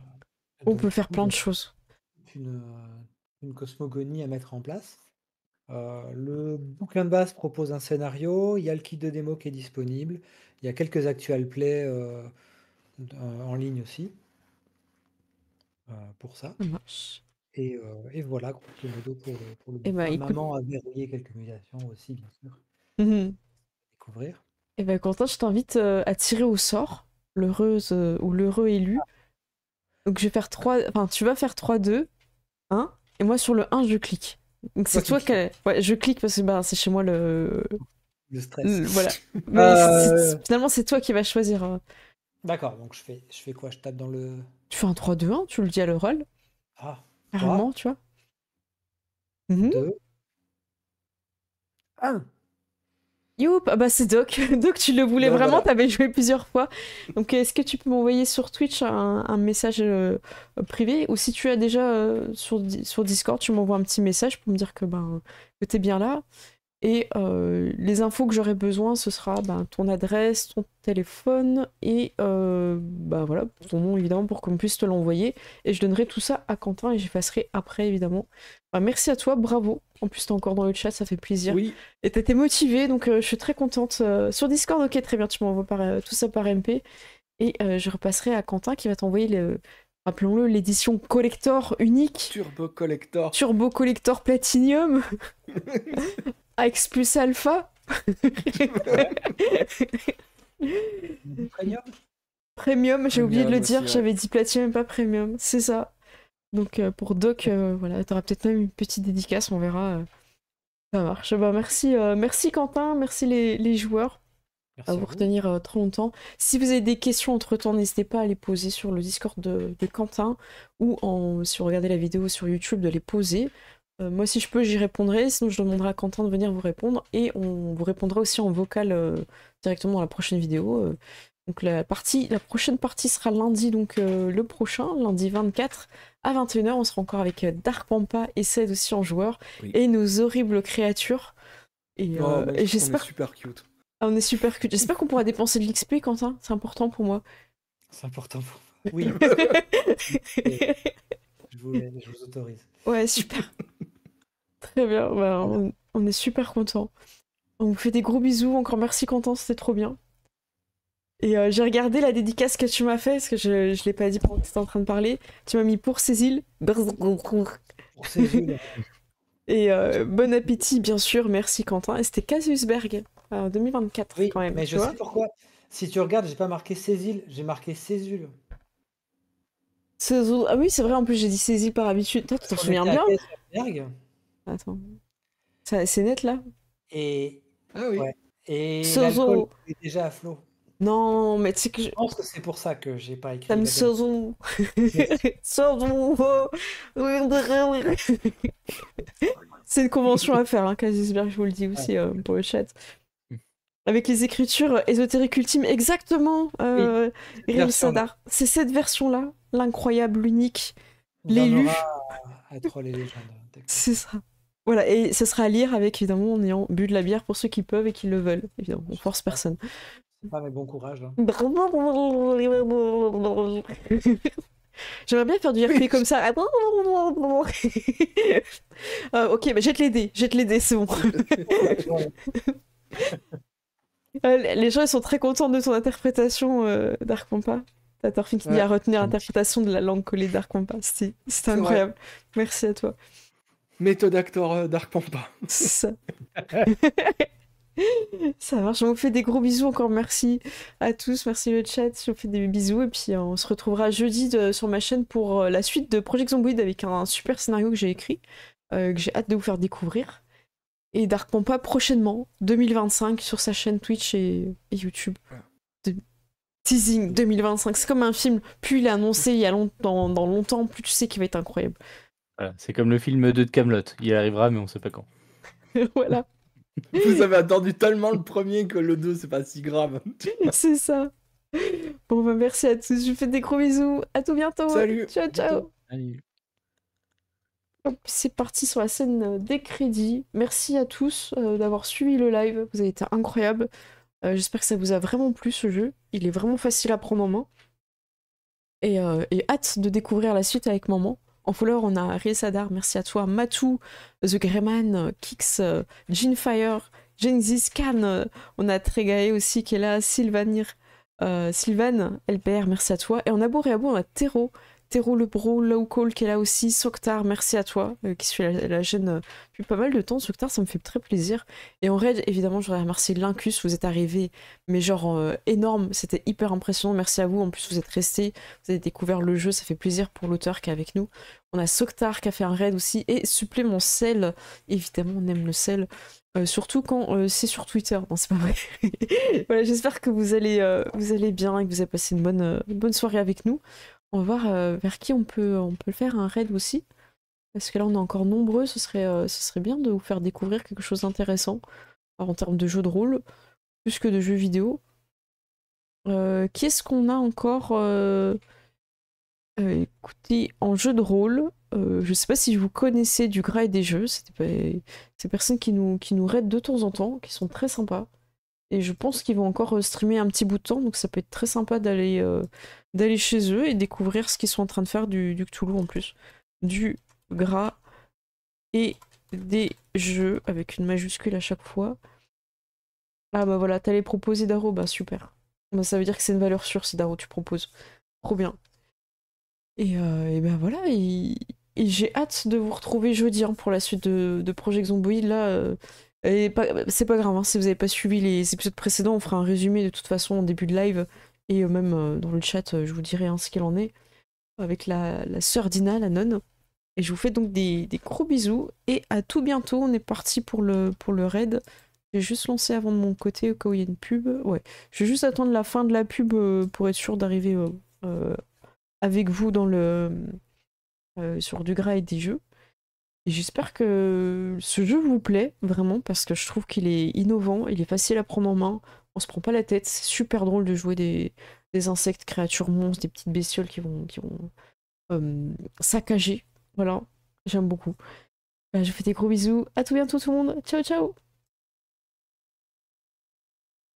On donc peut du faire coup, il plein y de a choses. une cosmogonie à mettre en place. Le bouquin de base propose un scénario, il y a le kit de démo qui est disponible, il y a quelques actual plays en ligne aussi pour ça. Ça marche. Et voilà, grosso modo, pour le Eh ben, bouquin. écoute. Maman a verrouillé quelques mutations aussi, bien sûr, Mhm. à découvrir. Eh ben, Quentin, je t'invite à tirer au sort l'heureuse ou l'heureux élu. Donc, je vais faire 3. Enfin, tu vas faire 3, 2, 1. Et moi, sur le 1, je clique. Donc, c'est Toi qui toi qui. cliques, Ouais, je clique parce que c'est chez moi le stress. voilà. Mais Euh, finalement, c'est toi qui vas choisir. d'accord, donc je fais quoi? Je tape dans le... Tu fais un 3, 2, 1, tu le dis à l'oral, Ah, carrément, 3, tu vois. Mhm. 2, 1. Youp, ah bah c'est Doc. Doc, tu le voulais Ben vraiment, voilà. t'avais joué plusieurs fois. Donc est-ce que tu peux m'envoyer sur Twitch un message privé, ou si tu as déjà sur Discord, tu m'envoies un petit message pour me dire que t'es bien là. Et les infos que j'aurai besoin, ce sera ton adresse, ton téléphone et voilà, ton nom évidemment pour qu'on puisse te l'envoyer. Et je donnerai tout ça à Quentin et j'effacerai après évidemment. Merci à toi, bravo. En plus, t'es encore dans le chat, ça fait plaisir. Oui, Et t'étais motivée, donc je suis très contente. Sur Discord, ok, très bien, tu m'envoies tout ça par MP. Et je repasserai à Quentin qui va t'envoyer, rappelons-le, l'édition collector unique, Turbo Collector. Turbo Collector Platinum, X plus Alpha. Premium? Premium, j'ai oublié de le Premium dire, aussi, ouais. j'avais dit Platinum, pas Premium, c'est ça. Donc pour Doc, voilà, t'auras peut-être même une petite dédicace, on verra. Ça marche. Merci Quentin, merci les joueurs à Merci à vous vous. retenir trop longtemps. Si vous avez des questions entre-temps, n'hésitez pas à les poser sur le Discord de Quentin, ou si vous regardez la vidéo sur YouTube, de les poser. Moi, si je peux, j'y répondrai. Sinon, je demanderai à Quentin de venir vous répondre. Et on vous répondra aussi en vocal directement dans la prochaine vidéo. Donc la prochaine partie sera lundi, donc le prochain, lundi 24 à 21h. On sera encore avec Dark Pampa et Ced aussi en joueur. Oui. Et nos horribles créatures. Et, Oh, moi, et je trouve qu'on est j'espère... super cute. Ah, on est super cute. J'espère qu'on pourra dépenser de l'XP, Quentin. C'est important pour moi. C'est important pour moi. Oui, je vous autorise. Ouais, super. Très bien. On est super contents. On vous fait des gros bisous. Encore merci, Quentin. C'était trop bien. Et j'ai regardé la dédicace que tu m'as fait, parce que je l'ai pas dit pendant que tu étais en train de parler. Tu m'as mis pour Cécile. Pour ces yeux, Et bon appétit, bien sûr. Merci, Quentin. Et c'était Casusberg, en 2024, oui, quand même. mais Tu je vois sais pourquoi. Si tu regardes, j'ai pas marqué Cécile, j'ai marqué Césule. Ah oui, c'est vrai, en plus, j'ai dit Cécile par habitude. Toi, tu Parce t'en qu'on souviens était à bien? Casusberg Attends. C'est net, là? et Ah oui. ouais, et l'alcool Sozo. est déjà à flot. Non, mais tu sais que Je pense que c'est pour ça que j'ai pas écrit ça me la dernière. saoule. Yes. C'est une convention à faire, hein, Casisberg, je vous le dis aussi pour le chat. Avec les écritures ésotériques ultimes, exactement, cette Irel version-là. Sadar. C'est cette version-là, l'incroyable, l'unique, Il y en l'élu. aura à Troll et Légendes. C'est ça. Voilà, et ce sera à lire avec, évidemment, en ayant bu de la bière pour ceux qui peuvent et qui le veulent. Évidemment, on force personne. C'est pas mes bons courage. Hein. J'aimerais bien faire du RP comme ça. Ok, bah jette les dés, c'est bon. Les gens ils sont très contents de ton interprétation d'Arc Pampa. T'as Thorfinn qui dit à retenir l'interprétation de la langue collée d'Arc Pampa. C'était incroyable. Vrai. Merci à toi. Méthode acteur d'Arc Pampa. Ça. Ça marche, on vous fait des gros bisous encore, merci à tous, merci le chat, je vous fais des bisous et puis on se retrouvera jeudi sur ma chaîne pour la suite de Project Zomboid avec un super scénario que j'ai écrit, que j'ai hâte de vous faire découvrir, et Dark Pampa prochainement, 2025 sur sa chaîne Twitch et YouTube. Teasing 2025, c'est comme un film, plus il est annoncé il y a dans longtemps, plus tu sais qu'il va être incroyable. Voilà, c'est comme le film 2 de Kaamelott, il arrivera mais on sait pas quand. Voilà. Vous avez attendu tellement le premier que le 2 c'est pas si grave. C'est ça. Bon bah merci à tous, je vous fais des gros bisous, à tout bientôt. Salut. Ciao ciao. Salut. Hop, c'est parti sur la scène des crédits. Merci à tous d'avoir suivi le live, vous avez été incroyables. J'espère que ça vous a vraiment plu ce jeu, il est vraiment facile à prendre en main. Et hâte de découvrir la suite avec maman. En follower, on a Riel Sadar, merci à toi, Matou, The Greyman, Kix, Ginfire, Genesis, Khan, on a Tregae aussi qui est là, Sylvan, LPR, merci à toi. Et en abo et abo, on a Tero le bro, Low Call qui est là aussi, Soktar, merci à toi, qui suit la chaîne depuis pas mal de temps. Soktar, ça me fait très plaisir. Et en raid, évidemment, je voudrais remercier Lincus, vous êtes arrivés, mais genre énorme, c'était hyper impressionnant, merci à vous. En plus, vous êtes restés, vous avez découvert le jeu, ça fait plaisir pour l'auteur qui est avec nous. On a Soktar qui a fait un raid aussi, et supplément sel, évidemment, on aime le sel. Surtout quand c'est sur Twitter, non c'est pas vrai. Voilà, j'espère que vous allez bien et que vous avez passé une bonne soirée avec nous. On va voir vers qui on peut faire un raid aussi. Parce que là on est encore nombreux, ce serait bien de vous faire découvrir quelque chose d'intéressant. En termes de jeux de rôle, plus que de jeux vidéo. Qui est-ce qu'on a encore écoutez, en jeu de rôle, je sais pas si vous connaissez du Gras et des jeux, c'est ces personnes qui nous raident de temps en temps, qui sont très sympas. Et je pense qu'ils vont encore streamer un petit bout de temps, donc ça peut être très sympa d'aller chez eux et découvrir ce qu'ils sont en train de faire du Cthulhu en plus. Du Gras et des jeux, avec une majuscule à chaque fois. Ah bah voilà, t'allais proposer Daro, bah super. Bah, ça veut dire que c'est une valeur sûre si Daro tu proposes. Trop bien. Et ben voilà, et j'ai hâte de vous retrouver jeudi hein, pour la suite de Project Zomboid. Là, c'est pas grave, hein, si vous n'avez pas suivi les épisodes précédents, on fera un résumé de toute façon en début de live. Et même dans le chat, je vous dirai hein, ce qu'il en est. Avec la sœur Dina, la nonne. Et je vous fais donc des gros bisous. Et à tout bientôt, on est parti pour le raid. J'ai juste lancé avant de mon côté au cas où il y a une pub. Ouais, je vais juste attendre la fin de la pub pour être sûr d'arriver avec vous dans sur du Gras et des jeux. Et j'espère que ce jeu vous plaît vraiment parce que je trouve qu'il est innovant, il est facile à prendre en main, on se prend pas la tête, c'est super drôle de jouer des insectes, créatures, monstres, des petites bestioles qui vont saccager. Voilà, j'aime beaucoup. Je vous fais des gros bisous, à tout bientôt tout le monde, ciao ciao.